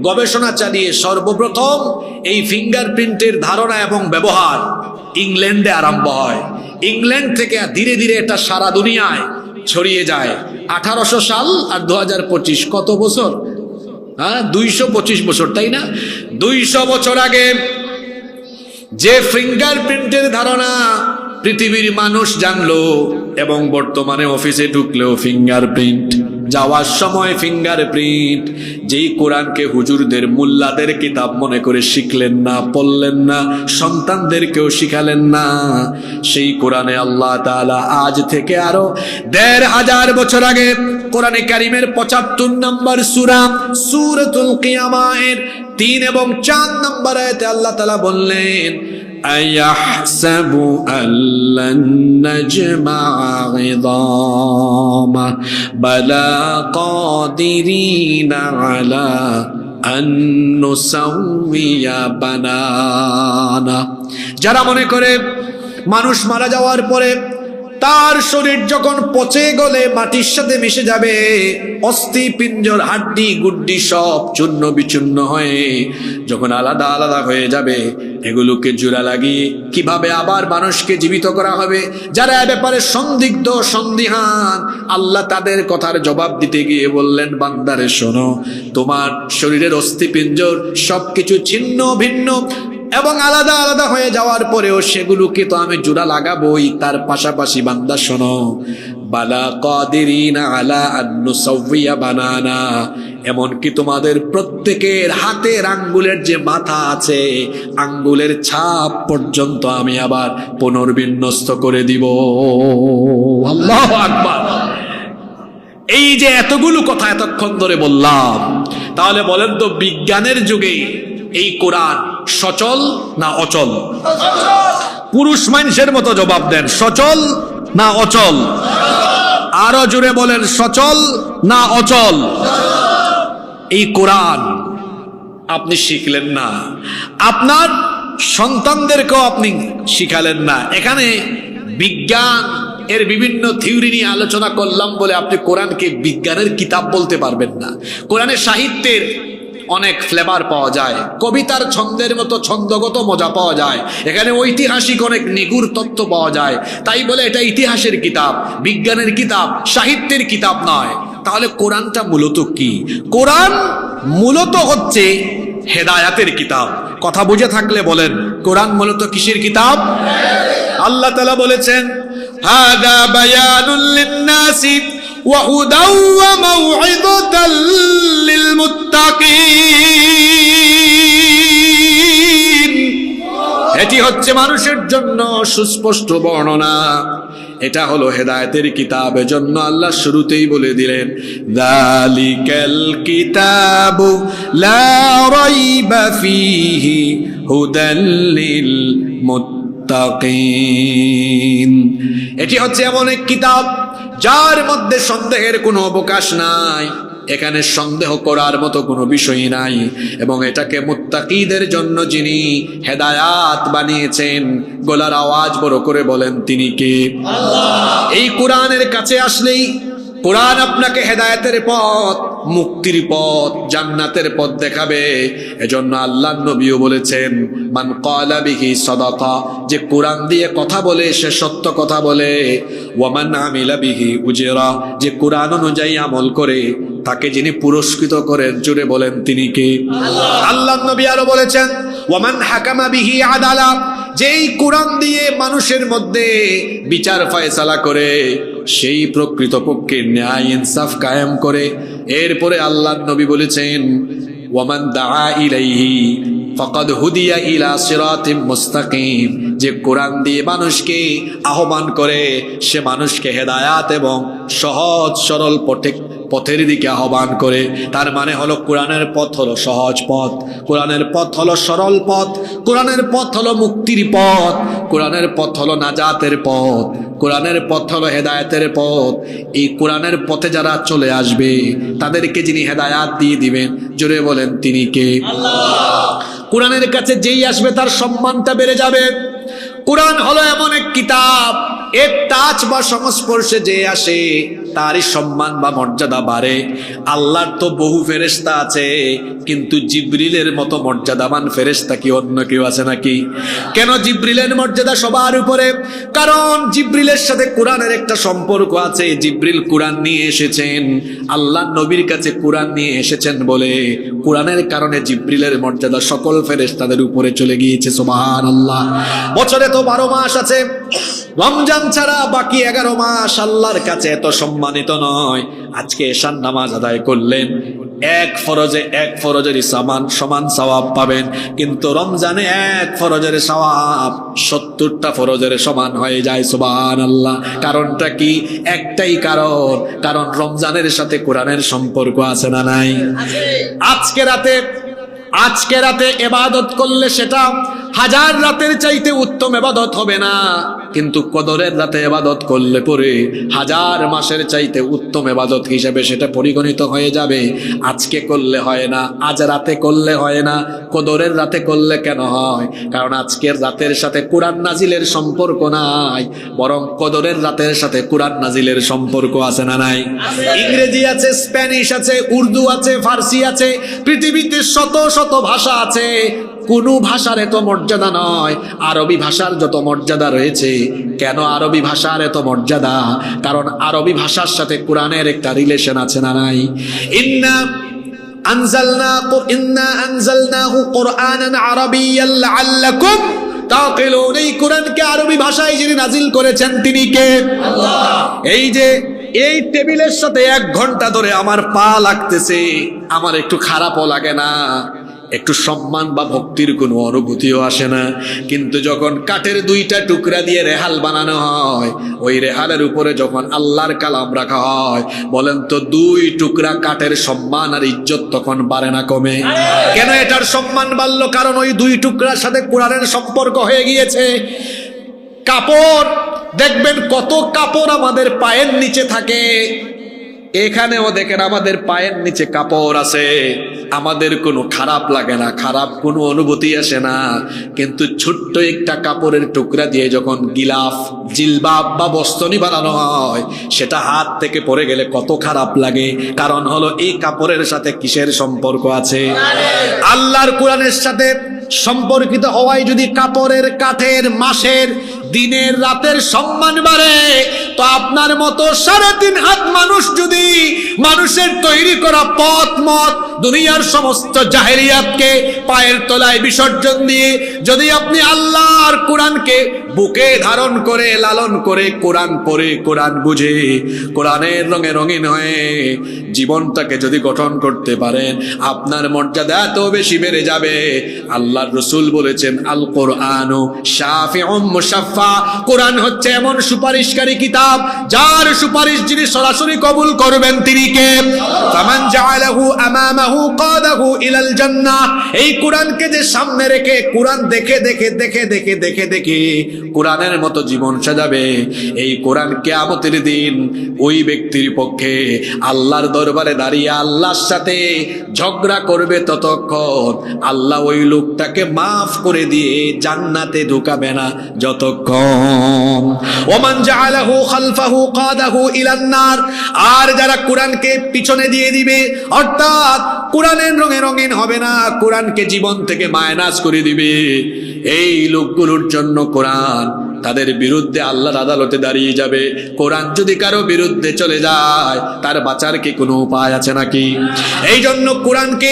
গবেষণা চালিয়ে সর্বপ্রথম এই ফিঙ্গারপ্রিন্টের ধারণা এবং ব্যবহার ইংল্যান্ডে আরম্ভ হয়। ইংল্যান্ড থেকে ধীরে ধীরে এটা সারা দুনিয়ায় ছড়িয়ে যায়। 1800 সাল আর 2025 কত বছর? 225 বছর, তাই না? 200 বছর আগে যে ফিঙ্গারপ্রিন্টের ধারণা পৃথিবীর মানুষ জানলো, এবং বর্তমানে অফিসে ঢুকলেও ফিঙ্গারপ্রিন্ট, যাওয়ার সময় ফিঙ্গারপ্রিন্ট। যেই কোরআনকে হুজুরদের, মুল্লাদের কিতাব মনে করে শিখলেন না, পড়লেন না, সন্তানদেরকেও শিখালেন না, সেই কোরআনে আল্লাহ তাআলা আজ থেকে আরো 1500 বছর আগে কোরআনে কারিমের 75 নম্বর সূরা সূরাতুল কিয়ামার 3 এবং 4 নম্বর আয়াতে আল্লাহ তাআলা বললেন, أيحسب أن لن نجمع عظامه بلى قادرين على أن نسوي بنانه। যারা মনে করে মানুষ মারা যাওয়ার পরে তার শরীর যখন পচে গলে মাটির সাথে মিশে যাবে, অস্থি পিঞ্জর হাড্ডি গুড্ডি সব চূর্ণ বিচূর্ণ হয়ে যখন আলাদা আলাদা হয়ে যাবে, এগুলোকে জোড়া লাগিয়ে কিভাবে আবার মানুষকে জীবিত করা হবে, যারা এ ব্যাপারে সন্দিগ্ধ সন্দিহান, আল্লাহ তাদের কথার জবাব দিতে গিয়ে বললেন, বান্দারে শোনো, তোমার শরীরের অস্থি পিঞ্জর সবকিছু ছিন্ন ভিন্ন এবং আলাদা আলাদা হয়ে যাওয়ার পরেও সেগুলোকে তো আমি জোড়া লাগাবোই। তার পাশাপাশি বান্দা শোনো, বালা কাদিরিনা আলা আন নুসাউইয়া বানানা, এমনকি তোমাদের প্রত্যেকের হাতের আঙ্গুলের যে মাথা আছে, আঙ্গুলের ছাপ পর্যন্ত আমি আবার পুনর্বিন্যস্ত করে দিব। আল্লাহু আকবার। এই যে এতগুলো কথা এতক্ষণ ধরে বললাম, তাহলে বলেন তো বিজ্ঞানের যুগে এই কোরআন সচল না অচল? পুরুষ মানুষের মতো জবাব দেন, সচল না অচল? আরো জোরে বলেন, সচল না অচল? এই কোরআন আপনি শিখলেন না, আপনার সন্তানদেরকেও আপনি শিখালেন না। এখানে বিজ্ঞান এর বিভিন্ন থিওরি নিয়ে আলোচনা করলাম বলে আপনি কোরআনকে বিজ্ঞানের কিতাব বলতে পারবেন না। কোরআনের সাহিত্যের অনেক ফ্লেভার পাওয়া যায়, কবিতার ছন্দের মতো ছন্দগত মজা পাওয়া যায়, এখানে ঐতিহাসিক অনেক নিগুড় তথ্য পাওয়া যায়। তাই বলে এটা ইতিহাসের কিতাব, বিজ্ঞানের কিতাব, সাহিত্যের কিতাব নয়। তাহলে কোরআনটা মূলত কি? কোরআন মূলত হচ্ছে হেদায়াতের কিতাব। কথা বুঝে থাকলে বলেন, কোরআন মূলত কিসের কিতাব? আল্লাহ তাআলা বলেছেন, হাদা বায়ানুল লিন-নাসি ওয়া হুদাও ওয়া মাউইযাতাল লিল মুত্তাকিন। এটি হচ্ছে মানুষের জন্য সুস্পষ্ট বর্ণনা, এটা হলো হেদায়েতের কিতাব। এজন্য আল্লাহ শুরুতেই বলে দিলেন, যালিকাল কিতাবু লা রাইবা ফীহি হুদাল লিল মুত্তাকিন। এটি হচ্ছে এমন এক কিতাব যার মধ্যে সন্দেহের কোনো অবকাশ নাই, এখানে সন্দেহ করার মতো কোনো বিষয় নাই, এবং এটাকে মুত্তাকিদের জন্য যিনি হেদায়াত বানিয়েছেন, গলার আওয়াজ বড় করে বলেন, তিনি কে? আল্লাহ। এই কোরআনের কাছে আসলেই কোরআন আপনাকে হেদায়েতের পথ, মুক্তির পথ, জান্নাতের পথ দেখাবে। এজন্য আল্লাহর নবীও বলেছেন, মান ক্বালা বিহি সাদাকা, যে কোরআন দিয়ে কথা বলে সে সত্য কথা বলে, ওয়া মান আমিলা বিহি উজরা, যে কোরআন অনুযায়ী আমল করে তাকে যিনি পুরস্কৃত করেন, জুড়ে বলেন, তিনি কে? আল্লাহ। আল্লাহর নবী আরো বলেছেন, ওয়া মান হাকামা বিহি আদালা, যেই কোরআন দিয়ে মানুষের মধ্যে বিচার ফয়সালা করে, সেই প্রকৃতপক্ষে ন্যায় ইনসাফ কায়েম করে। এরপরে আল্লাহর নবী বলেছেন, ওয়ামান দাআ ইলাইহি ফাকাদ হুদিয়া ইলা সিরাতিম মুস্তাকিম, যে কোরআন দিয়ে মানুষকে আহ্বান করে সে মানুষকে হেদায়াত এবং সহজ সরল পথের দিকে আহ্বান করে। তার মানে হলো কোরআনের পথ হলো সহজ পথ, কোরআনের পথ হলো সরল পথ, কোরআনের পথ হলো মুক্তির পথ, কোরআনের পথ হলো নাজাতের পথ, কোরআনের পথ হলো হেদায়েতের পথ। এই কোরআনের পথে যারা চলে আসবে তাদেরকে যিনি হেদায়াত দিয়ে দিবেন, জোরে বলেন, তিনি কে? আল্লাহ। কোরআনের কাছে যেই আসবে তার সম্মানটা বেড়ে যাবে। কোরআন হলো এমন এক কিতাব, এর টাচ বা সংস্পর্শে যে আসে তারই সম্মান বা মর্যাদা বাড়ে। আল্লাহর তো বহু ফেরেশতা আছে, কিন্তু জিবরিলের মতো মর্যাদাবান ফেরেশতা কি অন্য কেউ আছে নাকি? কেন জিবরিলের মর্যাদা সবার উপরে? কারণ জিবরিলের সাথে কোরআনের একটা সম্পর্ক আছে। জিবরিল কোরআন নিয়ে এসেছেন, আল্লাহর নবীর কাছে কোরআন নিয়ে এসেছেন বলে কোরআনের কারণে জিবরিলের মর্যাদা সকল ফেরেশতাদের উপরে চলে গিয়েছে। সুবহানাল্লাহ। বছরে তো 12 মাস আছে, রমজান ছাড়া বাকি 11 মাস আল্লাহর কাছে এত সম্মানিত নয়। আজকে এশার নামাজ আদায় করলেন, এক ফরজের সমান সওয়াব পাবেন, কিন্তু রমজানে এক ফরজের সওয়াব 70টা ফরজের সমান হয়ে যায়। সুবহানাল্লাহ। কারণটা কি? একটাই কারণ রমজানের সাথে কোরআনের সম্পর্ক আছে না নাই? আজকে রাতে ইবাদত করলে সেটা হাজার রাতের চাইতে উত্তম ইবাদত হবে না, কিন্তু কদরের রাতে ইবাদত করলে পরে হাজার মাসের চাইতে উত্তম ইবাদত হিসেবে সেটা পরিগণিত হয়ে যাবে। আজকে করলে হয় না, আজ রাতে করলে হয় না, কদরের রাতে করলে কেন হয়? কারণ আজকের রাতের সাথে কোরআন নাজিলের সম্পর্ক নাই, বরং কদরের রাতের সাথে কোরআন নাজিলের সম্পর্ক আছে না নাই? ইংরেজি আছে, স্প্যানিশ আছে, উর্দু আছে, ফার্সি আছে, পৃথিবীতে শত শত ভাষা আছে, কোন ভাষার এত মর্যাদা নয় আরবি ভাষার যত মর্যাদা রয়েছে। কেন আরবি ভাষার এত মর্যাদা? কারণ আরবি ভাষার সাথে কোরআনের একটা রিলেশন আছে না নাই? ইন্না আনজালনাহু কুরআনান আরাবিয়্যান লাআল্লাকুম তাকিলুন। এই কোরআনকে আরবি ভাষায় যিনি নাজিল করেছেন তিনি কে? আল্লাহ। এই যে এই টেবিলের সাথে 1 ঘন্টা ধরে আমার পা লাগতেছে, আমার একটু খারাপও লাগে না, একটু সম্মান বা ভক্তির কোনো অনুভূতিও আসে না। কিন্তু যখন কাঠের 2টা টুকরা দিয়ে রেহাল বানানো হয়, ওই রেহালের উপরে যখন আল্লাহর কালাম রাখা হয়, বলেন তো 2 টুকরা কাঠের সম্মান আর ইজ্জত তখন বাড়ে না কমে? কেন এটার সম্মান বাড়লো? কারণ ওই 2 টুকরার সাথে কোরআনের সম্পর্ক হয়ে গিয়েছে। কাপড় দেখবেন, কত কাপড় আমাদের পায়ের নিচে থাকে, এখানেও দেখেন আমাদের পায়ের নিচে কাপড় আছে, আমাদের কোনো খারাপ লাগে না, খারাপ কোনো অনুভূতি আসে না। কিন্তু ছোট্ট একটা কাপড়ের টুকরা দিয়ে যখন গিলাফ, জিলবাব বা বস্তনি বানানো হয়, সেটা হাত থেকে পড়ে গেলে কত খারাপ লাগে। কারণ হলো এই কাপড়ের সাথে কিসের সম্পর্ক আছে? আল্লাহর কোরআনের সাথে সম্পর্কিত হওয়ায় যদি কাপড়ের, কাঠের, মাসের, দিনের, রাতের সম্মান বাড়ে, তো আপনার মতো 3.5 হাত মানুষ যদি মানুষের তৈরি করা পথ মত দুনিয়ার সমস্ত জাহেলিয়াতকে পায়ের তলায় বিসর্জন দিয়ে যদি আপনি আল্লাহর কোরআনকে বুকে ধারণ করে, লালন করে, কোরআন পড়ে, কোরআন বুঝে, কোরআনের রঙে রঙিন হয়ে জীবনটাকে যদি গঠন করতে পারেন, আপনার মর্যাদা এত বেশি বেড়ে যাবে। আল্লাহর রাসূল বলেছেন, আল কোরআনু শাফিউম মুশাফফা। কোরআন হচ্ছে এমন সুপারিশকারী কিতাব, যার সুপারিশ যিনি সরাসরি কবুল করবেন তিনি কে? ফামান জাআলাহু আমামাহু কাদাহু ইলাল জান্নাহ। এই কোরআনকে যে সামনে রেখে কোরআন দেখে দেখে দেখে দেখে দেখে দেখে কোরআনের মতো জীবন সাজাবে, এই কোরআন কিয়ামতের দিন ওই ব্যক্তির পক্ষে আল্লাহর দরবারে দাঁড়িয়ে আল্লাহর সাথে ঝগড়া করবে ততক্ষণ আল্লাহ ওই লোকটাকে মাফ করে দিয়ে জান্নাতে ঢুকাবে না যতক্ষণ। ওমান জাআলাহু খালফাহু কাদাহু ইলান নার। আর যারা কোরআনকে পিছনে দিয়ে দিবে, অর্থাৎ কোরআনের রঙে রঙিন হবে না, কোরআনকে জীবন থেকে মাইনাস করে দিবে, এই লোকগুলোর জন্য কোরআন তাদের বিরুদ্ধে আল্লাহর আদালতে দাঁড়িয়ে যাবে। কোরআন যদি কারো বিরুদ্ধে চলে যায়, তার বাঁচার কি কোনো উপায় আছে নাকি? এই জন্য কোরআনকে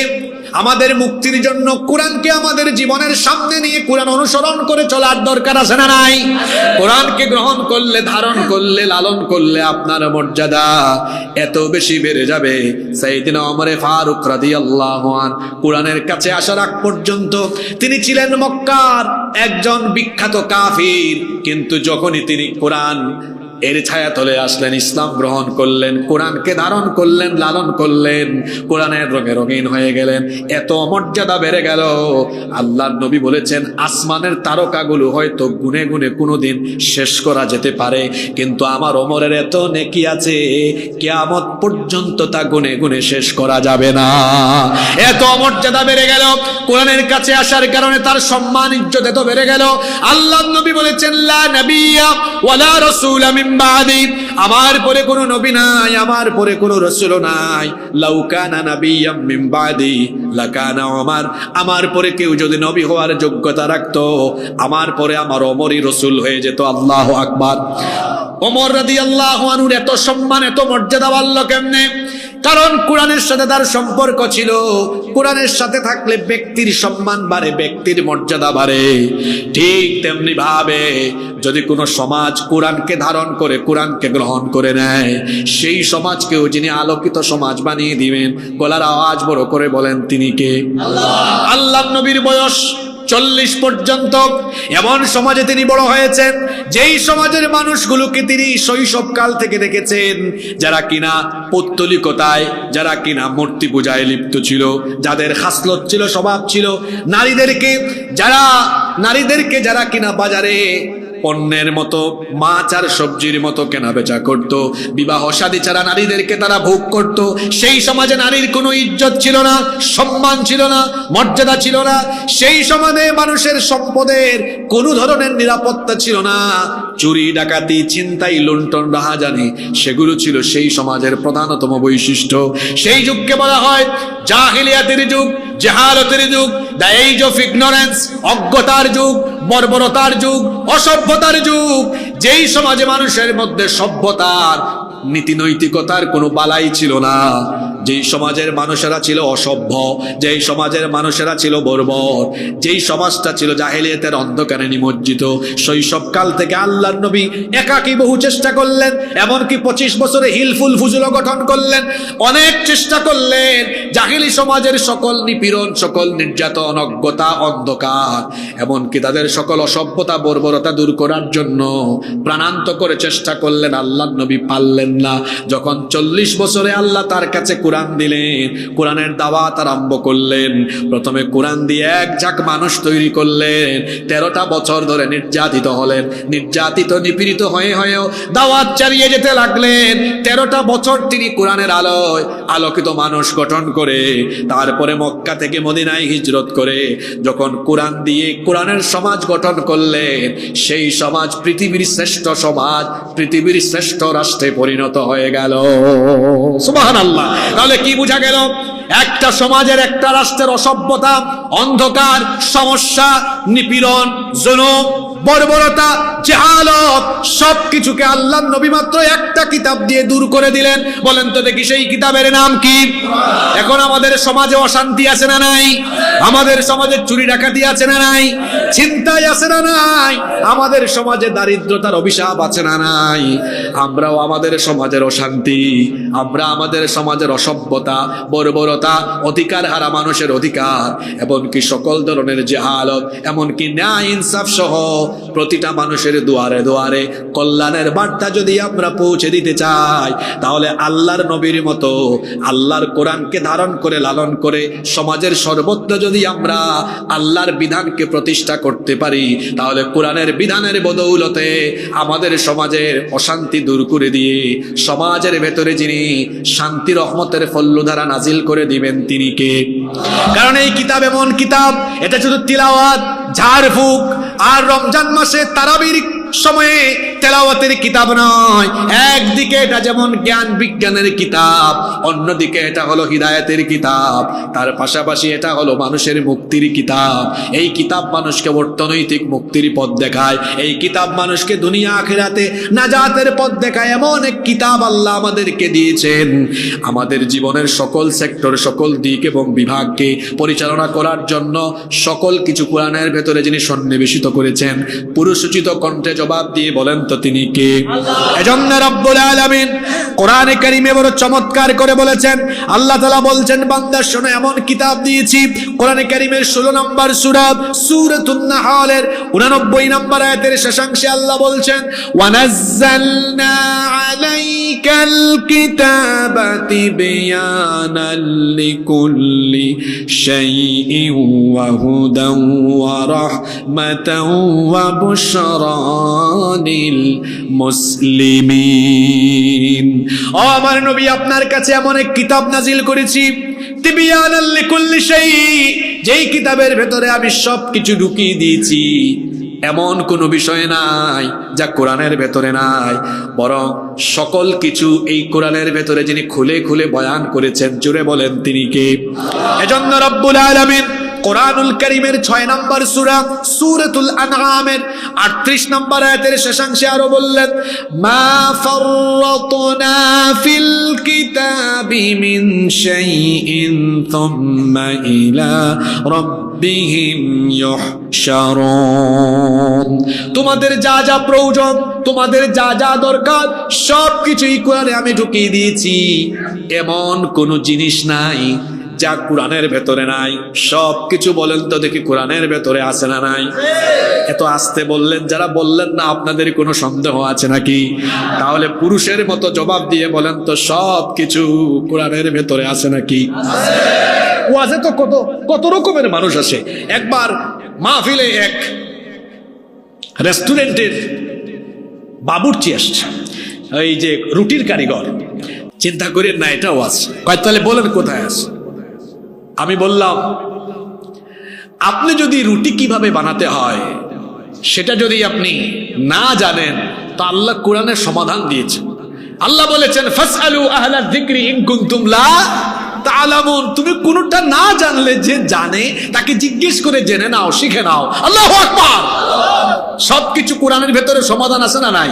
আমাদের মুক্তির জন্য কোরআনকে আমাদের জীবনের সামনে নিয়ে কোরআন অনুসরণ করে চলার দরকার আছে না নাই? কোরআনকে গ্রহণ করলে, ধারণ করলে, লালন করলে আপনার মর্যাদা এত বেশি বেড়ে যাবে। সাইয়েদনা ওমর ফারুক রাদিয়াল্লাহু আনহু কোরআনের কাছে আসার আগ পর্যন্ত তিনি ছিলেন মক্কার একজন বিখ্যাত কাফির, কিন্তু যখনই তিনি কোরআন এর ছায়া তলে আসলেন, ইসলাম গ্রহণ করলেন, কোরআনকে ধারণ করলেন, লালন করলেন, কোরআনের রঙে রঙিন হয়ে গেলেন, এত মর্যাদা বেড়ে গেল। আল্লাহর নবী বলেছেন, আসমানের তারকাগুলো হয়তো গুনে গুনে কোনোদিন শেষ করা যেতে পারে, কিন্তু আমার ওমরের এত নেকি আছে, কিয়ামত পর্যন্ত তা গুনে গুনে শেষ করা যাবে না। এত মর্যাদা বেড়ে গেল কোরআনের কাছে আসার কারণে, তার সম্মান ইজ্জত এত বেড়ে গেল। আল্লাহর নবী বলেছেন, লা নাবিয়্যা ওয়ালা রাসূলা মিন বাদি। আমার পরে কোনো নবী নাই, আমার পরে কোনো রাসূল নাই। লাউ কানা নাবিয়্যাম মিন বাদি লাকানা ওমর। আমার পরে কেউ যদি নবী হওয়ার যোগ্যতা রাখতো, আমার পরে আমার ওমরই রাসূল হয়ে যেত। আল্লাহু আকবার। ওমর রাদিয়াল্লাহু আনহুর এত সম্মান, এত মর্যাদা বাড়ল কেমনে? কারণ কোরআনের সাথে তার সম্পর্ক ছিল। কোরআনের সাথে থাকলে ব্যক্তির সম্মান বাড়ে, ব্যক্তির মর্যাদা বাড়ে। ঠিক তেমনি ভাবে যদি কোনো সমাজ কোরআনকে ধারণ করে, কোরআনকে গ্রহণ করে নেয়, সেই সমাজকেও যিনি আলোকিত সমাজ বানিয়ে দিবেন, গলার আওয়াজ বড় করে বলেন তিনি কে? আল্লাহ। আল্লাহর নবীর বয়স 40 পর্যন্ত এমন সমাজে তিনি বড় হয়েছেন, যেই সমাজের মানুষগুলোকে তিনি শৈশবকাল থেকে দেখেছেন, যারা কিনা পৌত্তলিকতায়, যারা কিনা মূর্তি পূজায় লিপ্ত ছিল, যাদের খাসলত ছিল, স্বভাব ছিল, নারীদেরকে যারা কিনা বাজারে পণ্যের মতো, মাছ আর সবজির মতো কেনা বেচা করত, বিবাহ শাদী ছাড়া নারীদেরকে তারা ভোগ করত। সেই সমাজে নারীর কোনো ইজ্জত ছিল না, সম্মান ছিল না, মর্যাদা ছিল না। সেই সমাজে মানুষের সম্পদের কোনো ধরনের নিরাপত্তা ছিল না। চুরি, ডাকাতি, ছিনতাই, লুণ্ঠন, রাহাজানি, সেগুলো ছিল সেই সমাজের প্রধানতম বৈশিষ্ট্য। সেই যুগকে বলা হয় জাহিলিয়াতের যুগ, জাহালতের যুগ, দ্য এজ অফ ইগনোরেন্স, অজ্ঞতার যুগ, বর্বরতার যুগ, অসভ্যতার যুগ। যেই সমাজে মানুষের মধ্যে সভ্যতার, নীতি নৈতিকতার কোনো বালাই ছিল না, যেই সমাজের মানুষেরা ছিল অসভ্য, যেই সমাজের মানুষেরা ছিল বর্বর, যেই সমাজটা ছিল জাহেলিয়াতের অন্ধকারে নিমজ্জিত, শৈশবকাল থেকে আল্লাহর নবী একাকী বহু চেষ্টা করলেন, এমনকি 25 বছরে হিলফুল ফুজুল গঠন করলেন, অনেক চেষ্টা করলেন জাহেলি সমাজের সকল নিপীড়ন, সকল নির্যাতন, অজ্ঞতা, অন্ধকার, এমনকি তাদের সকল অসভ্যতা, বর্বরতা দূর করার জন্য প্রাণান্ত করে চেষ্টা করলেন। আল্লাহর নবী পারলেন না। যখন 40 বছরে আল্লাহ তার কাছে কোরআন দিলেন, কোরআনের দাওয়াত আরম্ভ করলেন। প্রথমে কোরআন দিয়ে এক ঝাঁক মানুষ তৈরি করলেন। 13টা বছর ধরে নির্যাতিত হলেন, নির্যাতিত নিপীড়িত হয়েও দাওয়াত চালিয়ে যেতে লাগলেন। 13টা বছর তিনি কোরআনের আলোয় আলোকিত মানুষ গঠন করে তারপরে মক্কা থেকে মদিনায় হিজরত করে যখন কোরআন দিয়ে কোরআনের সমাজ গঠন করলেন, সেই সমাজ পৃথিবীর শ্রেষ্ঠ সমাজ, পৃথিবীর শ্রেষ্ঠ রাষ্ট্রে পরিণত হয়ে গেল। সুবহানাল্লাহ। তাহলে কি বোঝা গেল? একটা সমাজের, একটা রাষ্ট্রের অসভ্যতা, অন্ধকার, সমস্যা, নিপীড়ন, জুলুম, বর্বরতা, জাহালত সবকিছুকে আল্লাহর নবী মাত্র একটা কিতাব দিয়ে দূর করে দিলেন। বলেন তো দেখি সেই কিতাবের নাম কি? এখন আমাদের সমাজে অশান্তি আছে না নাই? আমাদের সমাজে চুরি ডাকাতি আছে না নাই? চিন্তাই আছে না নাই? আমাদের সমাজে দারিদ্রতার অভিশাপ আছে না নাই? আমরাও আমাদের সমাজের অশান্তি, আমরা আমাদের সমাজের অসভ্যতা, বর্বরতা, অধিকার হারা মানুষের অধিকার, এমনকি সকল ধরনের জাহালত, এমনকি ন্যায় ইনসাফ সহ প্রতিটা মানুষের দুয়ারে দুয়ারে কল্যাণের বার্তা যদি আমরা পৌঁছে দিতে চাই, তাহলে আল্লাহর নবীর মতো আল্লাহর কোরআনকে ধারণ করে, লালন করে সমাজের সর্বত্র যদি আমরা আল্লাহর বিধানকে প্রতিষ্ঠা করতে পারি, তাহলে কোরআনের বিধানের বদৌলতে আমাদের সমাজের অশান্তি দূর করে দিয়ে সমাজের ভেতরে যিনি শান্তি রহমতের ফল্লুধারা নাজিল করে দিবেন তিনি কে? কারণ এই কিতাব এমন কিতাব, এটা শুধু তিলাওয়াত, ঝাড়ফুঁক আর রমজান মাসে তারাবির সময়ে তেলাওয়াতের কিতাব নয়। একদিকে এটা যেমন জ্ঞান বিজ্ঞানের কিতাব, অন্যদিকে এটা হলো হিদায়াতের কিতাব, তার পাশাপাশি এটা হলো মানুষের মুক্তির কিতাব। এই কিতাব মানুষকে অর্থনৈতিক মুক্তির পথ দেখায়, এই কিতাব মানুষকে দুনিয়া আখিরাতে নাজাতের পথ দেখায়। এমন এক কিতাব আল্লাহ আমাদেরকে দিয়েছেন আমাদের জীবনের সকল সেক্টর, সকল দিক এবং বিভাগকে পরিচালনা করার জন্য। সকল কিছু কোরআনের ভেতরে যিনি সন্নিবেশিত করেছেন, পুরুষোচিত কণ্ঠে জবাব দিয়ে বলেন তো তিনি কে? এজন্য রব্বুল আলামিন কোরআনে কারীমে বড় চমৎকার করে বলেছেন। আল্লাহ তাআলা বলছেন, বান্দা শোনো, এমন কিতাব দিয়েছি। কোরআনে কারীমের 16 নম্বর সূরা, সূরাতুন নাহলের 89 নম্বর আয়াতের শেষাংশে আল্লাহ বলছেন, ওয়ানাজ্জালনা আলাইকাল কিতাবা তিবয়ানাল লিকুল্লি শাইইন ওয়া হুদান ওয়া রাহমাতান ওয়া বুশরা লিল মুসলিমিন। ও আমার নবী, আপনার কাছে এমন এক কিতাব নাজিল করেছি, তিবয়ানাল লিকুল্লি শাই, যেই কিতাবের ভেতরে আমি সবকিছু ঢুকিয়ে দিয়েছি। এমন কোনো বিষয় নাই যা কোরআনের ভেতরে নাই, বরং সকল কিছু এই কোরআনের ভেতরে যিনি খুলে খুলে বয়ান করেছেন, জুড়ে বলেন তিনি কে? এজন্য রব্বুল আলামিন কোরআনুল কারীমের 6 নম্বর সূরা, সূরাতুল আনআমের 38 নম্বর আয়াতের শেষাংশে আরো বললেন, মা ফাররাতনা ফিল কিতাবি মিন শাইইন থুম্মা ইলা রাব্বিহিম ইউহশারুন। তোমাদের যা যা প্রয়োজন, তোমাদের যা যা দরকার, সবকিছুই কোরআনে আমি ঢুকিয়ে দিয়েছি। এমন কোনো জিনিস নাই যা কোরআনের ভেতরে নাই। সবকিছু বলেন তো দেখি কোরআনের ভেতরে আছে না নাই? এত আস্তে বললেন, যারা বললেন না আপনাদের কোনো সন্দেহ আছে নাকি? তাহলে পুরুষের মতো জবাব দিয়ে বলেন তো সবকিছু কোরআনের ভেতরে আছে নাকি? ওয়াজে তো কত কত রকমের মানুষ আসে। একবার মাহফিলে এক রেস্টুরেন্টের বাবুর্চি আসছে, এই যে রুটির কারিগর। চিন্তা করেন না এটা ওয়াজ। কয় তাহলে বলেন কোথায় আছে? আমি বললাম আপনি যদি রুটি কিভাবে বানাতে হয় সেটা যদি আপনি না জানেন তো আল্লাহ কোরআনের সমাধান দিয়েছেন। আল্লাহ বলেছেন ফাসআলু আহলা যিকরি ইন কুনতুম লা তাআলামুন। তুমি কোনটা না জানলে যে জানে তাকে জিজ্ঞেস করে জেনে নাও, শিখে নাও। আল্লাহু আকবার। সবকিছু কোরআনের ভেতরে সমাধান আছে না নাই?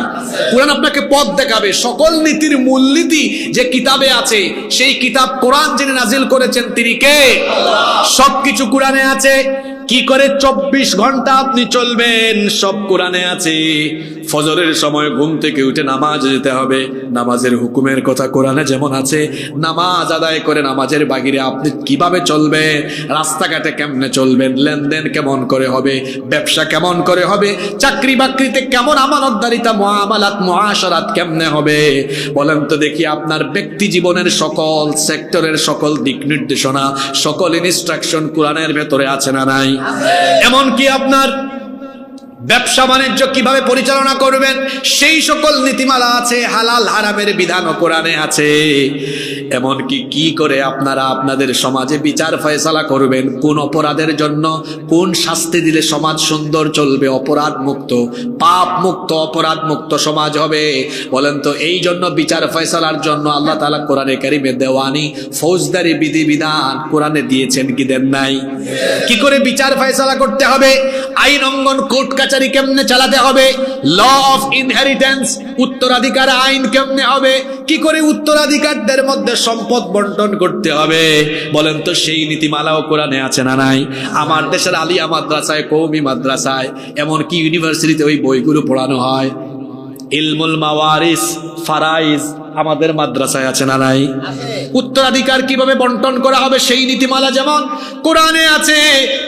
কোরআন আপনাকে পথ দেখাবে। সকল নীতির মূলনীতি যে কিতাবে আছে, সেই কিতাব কোরআন যিনি নাজিল করেছেন তিনি কে? সবকিছু কোরআনে আছে। কি করে 24 ঘন্টা আপনি চলবেন সব কোরআনে আছে। ফজরের সময় ঘুম থেকে উঠে নামাজ যেতে হবে, নামাজের হুকুমের কথা কোরআনে যেমন আছে। নামাজ আদায় করে নামাজের বাহিরে আপনি কিভাবে চলবেন, রাস্তাঘাটে কেমনে চলবেন, লেনদেন কেমন করে হবে, ব্যবসা কেমন করে হবে, চাকরি বাকরিতে কেমন আমানতদারিতা মুআমালাত মুআশারাত কেমনে হবে, বলেন তো দেখি। আপনার ব্যক্তি জীবনের সকল সেক্টরের সকল দিক নির্দেশনা, সকল ইনস্ট্রাকশন কোরআনের ভেতরে আছে না নাই? এমনকি আপনার ব্যবসা বাণিজ্য কিভাবে পরিচালনা করবেন সেই সকল নীতিমালা আছে। হালাল হারামের বিধানও কোরআনে আছে। এমনকি কি করে আপনারা আপনাদের সমাজে বিচার ফয়সালা করবেন, কোন অপরাধের জন্য কোন শাস্তি দিলে সমাজ সুন্দর চলবে, অপরাধ মুক্ত, পাপ মুক্ত, অপরাধ মুক্ত সমাজ হবে। বলেন তো এই জন্য বিচার ফয়সালার জন্য আল্লাহ তাআলা কোরআনে কারিমে দেওয়ানি ফৌজদারি বিধিবিধান কোরআনে দিয়েছেন কি দেন নাই? কি করে বিচার ফয়সালা করতে হবে, আইন অঙ্গন কোর্ট কাচারি কেমনে চালাতে হবে, ল অফ ইনহেরিটেন্স উত্তরাধিকার আইন কেমনে হবে, কি করে উত্তরাধিকারদের মধ্যে সম্পদ বন্টন করতে হবে, বলেন তো সেই নীতিমালাও কোরআনে আছে না নাই? আমার দেশের আলিয়া মাদ্রাসায়, কওমি মাদ্রাসায়, এমনকি ইউনিভার্সিটিতে ওই বইগুলো পড়ানো হয়। ইলমুল মাওয়ারিস ফারাইজ আমাদের মাদ্রাসায় আছে না নাই? উত্তরাধিকার কিভাবে বন্টন করা হবে সেই নীতিমালা যেমন কোরআনে আছে,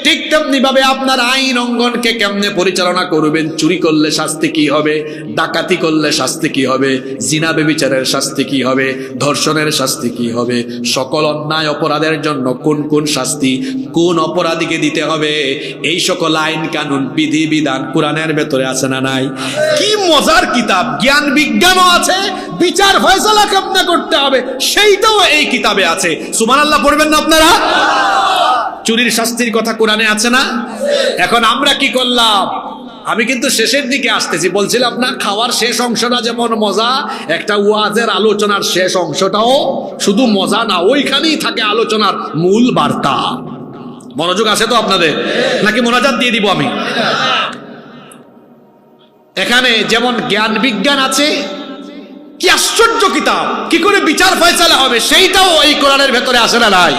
ঠিক তেমনি ভাবে আপনার আইন অঙ্গনকে কেমনে পরিচালনা করবেন, চুরি করলে শাস্তি কি হবে, ডাকাতি করলে শাস্তি কি হবে, জিনা ব্যভিচারের শাস্তি কি হবে, ধর্ষণের শাস্তি কি হবে, সকল অন্যায় অপরাধের জন্য কোন কোন শাস্তি কোন অপরাধীকে দিতে হবে, এই সকল আইন কানুন বিধি বিধান কোরআনের ভেতরে আছে না নাই? কি মজার কিতাব! জ্ঞান বিজ্ঞানও আছে, বিচার ফয়সালা কেমনে করতে হবে সেইটাও এই কিতাবে আছে। সুবহানাল্লাহ পড়বেন না আপনারা? চুরির শাস্তির কথা কোরআনে আছে না? এখন আমরা কি করলাম? আমি কিন্তু শেষের দিকে আসতেছি, বলছিলাম না খাওয়ার শেষ অংশটা যেমন মজা, একটা ওয়াজের আলোচনার শেষ অংশটাও শুধু মজা না, ওইখানেই থাকে আলোচনার মূল বার্তা। মনোযোগ আছে তো আপনাদের? নাকি মোনাজাত দিয়ে দিব আমি? এখানে যেমন জ্ঞান বিজ্ঞান আছে, কি আশ্চর্য কিতাব, কি করে বিচার ফয়সালা হবে সেইটাও এই কোরআনের ভেতরে আসে না নাই?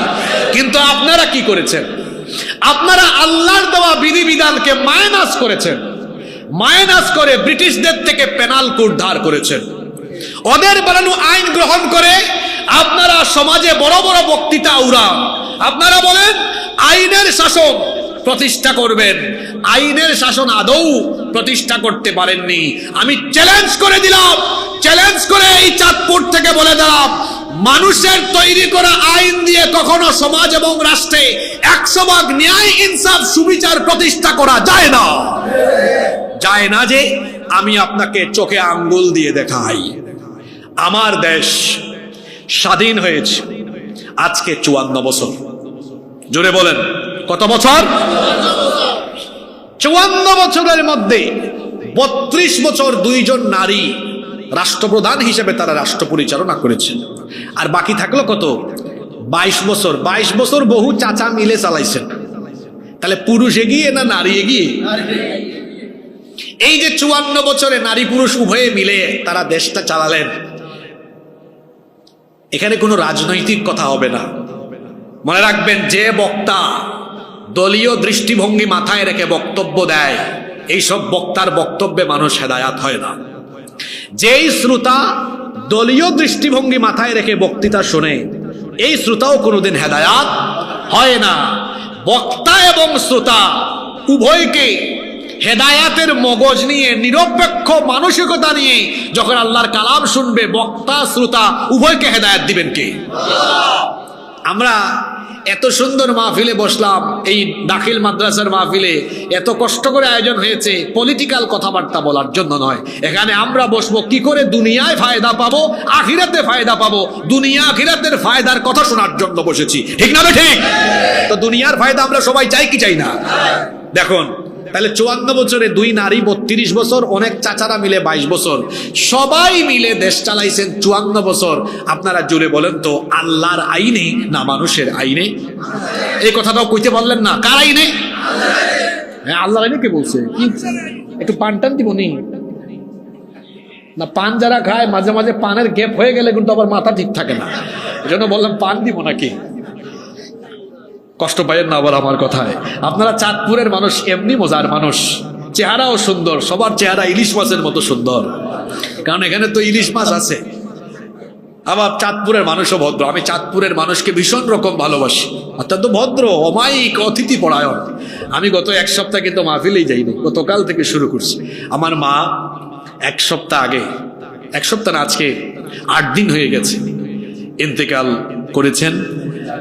কিন্তু আপনারা কি করেছেন? আপনারা আল্লাহর দেওয়া বিধিবিধানকে মাইনাস করেছেন, মাইনাস করে ব্রিটিশদের থেকে পেনাল কোড ধার করেছেন, ওদের বানানো আইন গ্রহণ করে আপনারা সমাজে বড় বড় বক্তৃতা উড়ান। আপনারা বলেন আইনের শাসন প্রতিষ্ঠা করবেন, আইনের শাসন আদৌ প্রতিষ্ঠা করতে পারেননি। আমি চ্যালেঞ্জ করে দিলাম, চ্যালেঞ্জ করে এই চাঁদপুর থেকে বলে দিলাম, মানুষের তৈরি করা আইন দিয়ে কখনো সমাজ এবং রাষ্ট্রে 100% ন্যায় ইনসাফ সুবিচার প্রতিষ্ঠা করা যায় না। যায় না যে আমি আপনাকে চোখে আঙ্গুল দিয়ে দেখাই। আমার দেশ স্বাধীন হয়েছে আজকে 54 বছর। জোরে বলেন কত বছর? 54 বছরের মধ্যে 32 বছর 2 জন নারী রাষ্ট্রপ্রধান হিসেবে তারা রাষ্ট্র পরিচালনা করেছেন। আর বাকি থাকলো কত? 22 বছর। 22 বছর বহু চাচা মিলে চালাইছেন। তাহলে পুরুষ এগিয়ে না নারী এগিয়ে? এই যে 54 বছরে নারী পুরুষ উভয়ে মিলে তারা দেশটা চালালেন, এখানে কোনো রাজনৈতিক কথা হবে না। মনে রাখবেন, যে বক্তা দলীয় দৃষ্টিভঙ্গি মাথায় রেখে বক্তব্য দেয়, এইসব বক্তার বক্তব্যে মানুষ হেদায়াত হয় না। যেই শ্রোতা দলীয় দৃষ্টিভঙ্গি মাথায় রেখে বক্তৃতা শোনে, এই শ্রোতাও কোনোদিন হেদায়াত হয় না। বক্তা এবং শ্রোতা উভয়কে হেদায়াতের মগজ নিয়ে, নিরপেক্ষ মানসিকতা নিয়ে যখন আল্লাহর কালাম শুনবে, বক্তা শ্রোতা উভয়কে হেদায়াত দিবেন কে? আমরা এত সুন্দর মাহফিলে বসলাম, এই দাখিল মাদ্রাসার মাহফিলে এত কষ্ট করে আয়োজন হয়েছে পলিটিক্যাল কথাবার্তা বলার জন্য নয়। এখানে আমরা বসবো কি করে দুনিয়ায় ফায়দা পাবো, আখিরাতে ফায়দা পাবো। দুনিয়া আখিরাতের ফায়দার কথা শোনার জন্য বসেছি, ঠিক না? ঠিক। তো দুনিয়ার ফায়দা আমরা সবাই চাই কি চাই না? দেখুন, তাহলে 54 বছরে 2 নারী 32 বছর, অনেক চাচারা মিলে 22 বছর, সবাই মিলে দেশ চালাইছেন 54 বছর। আপনারা জুড়ে বলেন তো, আল্লাহর আইনে না মানুষের আইনে? এই কথাটাও কইতে পারলেন না। কার আইনে? হ্যাঁ, আল্লাহর আইনে। কে বলছে? কি একটু পান টান দিব নি? না, পান যারা খায় মাঝে মাঝে পানের গ্যাপ হয়ে গেলে কিন্তু আবার মাথা ঠিক থাকে না, এজন্য বললাম পান দিব নাকি। কষ্ট পাইয়েন না আবার আমার কথায়। আপনারা চাঁদপুরের মানুষ এমনি মজার মানুষ, চেহারাও সুন্দর, সবার চেহারা ইলিশ মাছের মতো সুন্দর, কারণ এখানে তো ইলিশ মাছ আছে। আবার চাঁদপুরের মানুষও ভদ্র। আমি চাঁদপুরের মানুষকে ভীষণ রকম ভালোবাসি, অত্যন্ত ভদ্র, অমায়িক, অতিথি পরায়ণ। আমি গত 1 সপ্তাহ কিন্তু মাহফিলেই যাইনি, গতকাল থেকে শুরু করছি। আমার মা 1 সপ্তাহ আগে, 1 সপ্তাহ না, আজকে 8 দিন হয়ে গেছে ইন্তেকাল করেছেন।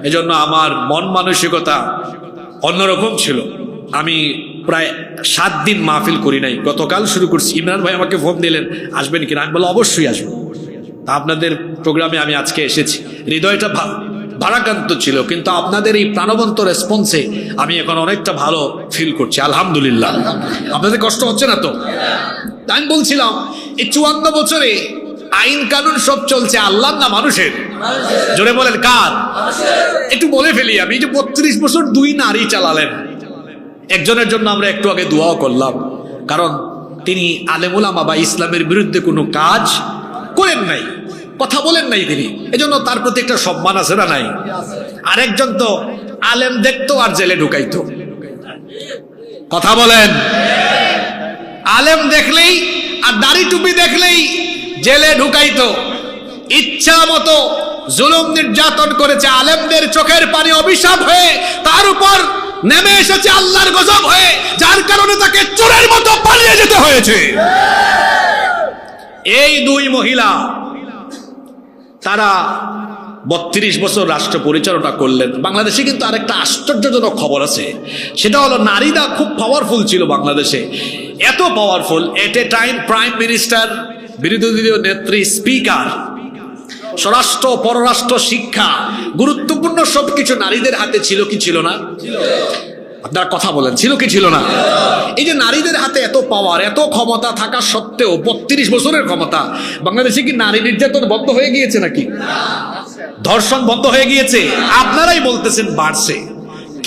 এজন্য আমার মন মানসিকতা অন্যরকম ছিল। আমি প্রায় 7 দিন মাহফিল করি নাই, গতকাল শুরু করছি। ইমরান ভাই আমাকে ফোন দিলেন, আসবেন কিনা? আমি বললাম অবশ্যই আসবো। আপনাদের প্রোগ্রামে আমি আজকে এসেছি। হৃদয়টা ভারাক্রান্ত ছিল, কিন্তু আপনাদের এই প্রাণবন্ত রেসপন্সে আমি এখন অনেকটা ভালো ফিল করছি, আলহামদুলিল্লাহ। আপনাদের কষ্ট হচ্ছে না তো? আমি বলছিলাম, এই 54 বছরে আইন কানুন সব চলছে আল্লাহর না মানুষের? জোরে বলেন কার? একটু বলে ফেলি আমি, যে 32 বছর 2 নারী চালালেন। একজনের জন্য আমরা একটু আগে দোয়াও করলাম, কারণ তিনি আলেম উলামা বা ইসলামের বিরুদ্ধে কোনো কাজ করেন নাই, কথা বলেন নাই তিনি, এজন্য তার প্রতি একটা সম্মান আছে না নাই? আরেকজন তো আলেম দেখতো আর জেলে ঢুকাইতো। কথা বলেন, আলেম দেখলেই আর দাড়ি টুপি দেখলেই জেলে ঢুকাইতো, ইচ্ছা মতো জুলুম নির্যাতন করেছে। আলেমদের চোখের পানি অভিশাপ হয়ে তার উপর নেমে এসেছে আল্লাহর গজব হয়ে, যার কারণে তাকে চোরের মতো পালিয়ে যেতে হয়েছে। এই 2 মহিলা, তারা 32 বছর রাষ্ট্র পরিচালনা করলেন। বাংলাদেশে কিন্তু আরেকটা আশ্চর্যজনক খবর আছে, সেটা হলো নারীরা খুব পাওয়ারফুল ছিল বাংলাদেশে। এত পাওয়ারফুল, এট এ টাইম প্রাইম মিনিস্টার, বিরোধী দলীয় নেত্রী, স্পিকার, স্বরাষ্ট্র, পররাষ্ট্র, শিক্ষা, গুরুত্বপূর্ণ সবকিছু নারীদের হাতে ছিল কি ছিল না? আপনারা কথা বলেন, ছিল কি ছিল না? এই যে নারীদের হাতে এত পাওয়ার, এত ক্ষমতা থাকা সত্ত্বেও, 32 বছরের ক্ষমতা, বাংলাদেশে কি নারী নির্যাতন বন্ধ হয়ে গিয়েছে নাকি? ধর্ষণ বন্ধ হয়ে গিয়েছে? আপনারাই বলতেছেন বাড়ছে,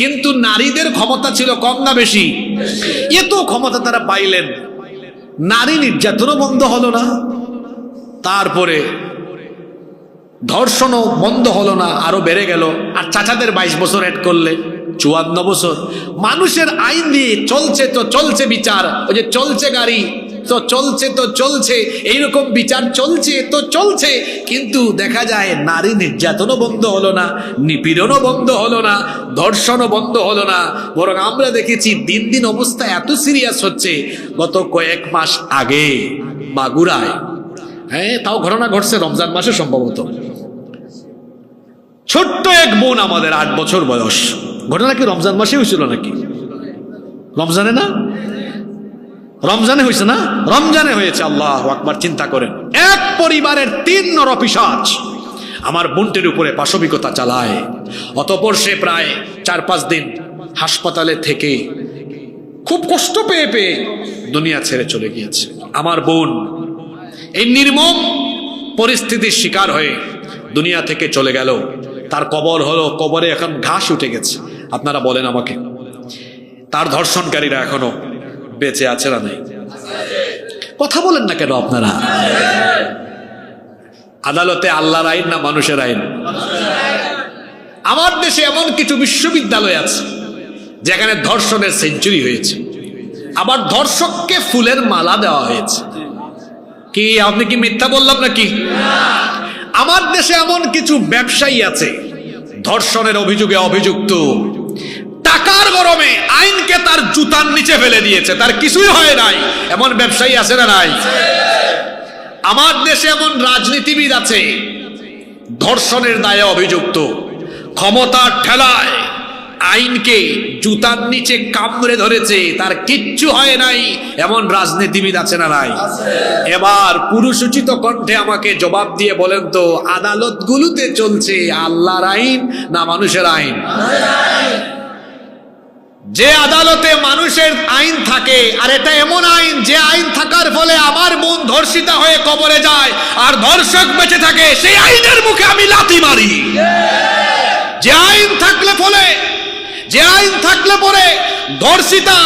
কিন্তু নারীদের ক্ষমতা ছিল কম না বেশি? এত ক্ষমতা তারা পাইলেন, নারী নির্যাতনও বন্ধ হলো না, তারপরে ধর্ষণও বন্ধ হলো না, আরো বেড়ে গেল। আর চাচাদের 22 বছর এড করলে 54 বছর। মানুষের আইন দিয়ে চলছে তো চলছে বিচার, ওই যে চলছে গাড়ি তো চলছে তো চলছে, এইরকম বিচার চলছে তো চলছে, কিন্তু দেখা যায় নারী নির্যাতনও বন্ধ হলো না, নিপীড়নও বন্ধ হলো না, ধর্ষণও বন্ধ হলো না। বরং আমরা দেখেছি দিন দিন অবস্থা এত সিরিয়াস হচ্ছে। গত কয়েক মাস আগে মাগুরায়, হ্যাঁ, তাও ঘটনা ঘটছে রমজান মাসে সম্ভবত, ছোট্ট এক বোন আমাদের, 8 বছর বয়স। ঘটনা কি রমজান মাসে হয়েছিল নাকি? রমজানে না? রমজানে হয়েছে না? রমজানে হয়েছে। আল্লাহু আকবার। চিন্তা করেন, এক পরিবারের 3 নরপিশাচ আমার বোনটির উপরে পাশবিকতা চালায়। অতঃপর সে প্রায় 4-5 দিন হাসপাতালে থেকে খুব কষ্ট পেয়ে পেয়ে দুনিয়া ছেড়ে চলে গিয়েছে। আমার বোন এই নির্মম পরিস্থিতির শিকার হয়ে দুনিয়া থেকে চলে গেল। তার কবর হলো, কবরে এখন ঘাস উঠে গেছে। আপনারা বলেন আমাকে, তার ধর্ষণকারীরা এখনো বেঁচে আছে না নাই? কথা বলেন না কেন আপনারা? আদালতে আল্লাহর আইন না মানুষের আইন? আমার দেশে এমন কিছু বিশ্ববিদ্যালয় আছে যেখানে ধর্ষণের সেঞ্চুরি হয়েছে, আবার ধর্ষককে ফুলের মালা দেওয়া হয়েছে। কি আপনি কি মিথ্যা বললাম নাকি? আমার দেশে এমন কিছু ব্যবসায়ী আছে ধর্ষণের অভিযোগে অভিযুক্ত, টাকার গরমে আইনকে তার জুতার নিচে ফেলে দিয়েছে, তার কিছুই হয় নাই, এমন ব্যবসায়ী আছে না নাই? আমার দেশে এমন রাজনীতিবিদ আছে ধর্ষণের দায়ে অভিযুক্ত, ক্ষমতার ঠেলায় আইনকে জুতার নিচে কামড়ে ধরেছে, তার কিচ্ছু হয় নাই, এমন রাজনীতিবিদ আছে না নাই? এবার পুরুষোচিত কণ্ঠে আমাকে জবাব দিয়ে বলেন তো, আদালতগুলোতে চলছে আল্লাহর আইন না মানুষের আইন? যে আদালতে মানুষের আইন থাকে, আর এটা এমন আইন যে আইন থাকার ফলে আমার বোন ধর্ষিতা হয়ে কবরে যায় আর ধর্ষক বেঁচে থাকে, সেই আইনের মুখে আমি লাথি মারি। যে আইন থাকলে পরে ধর্ষিতা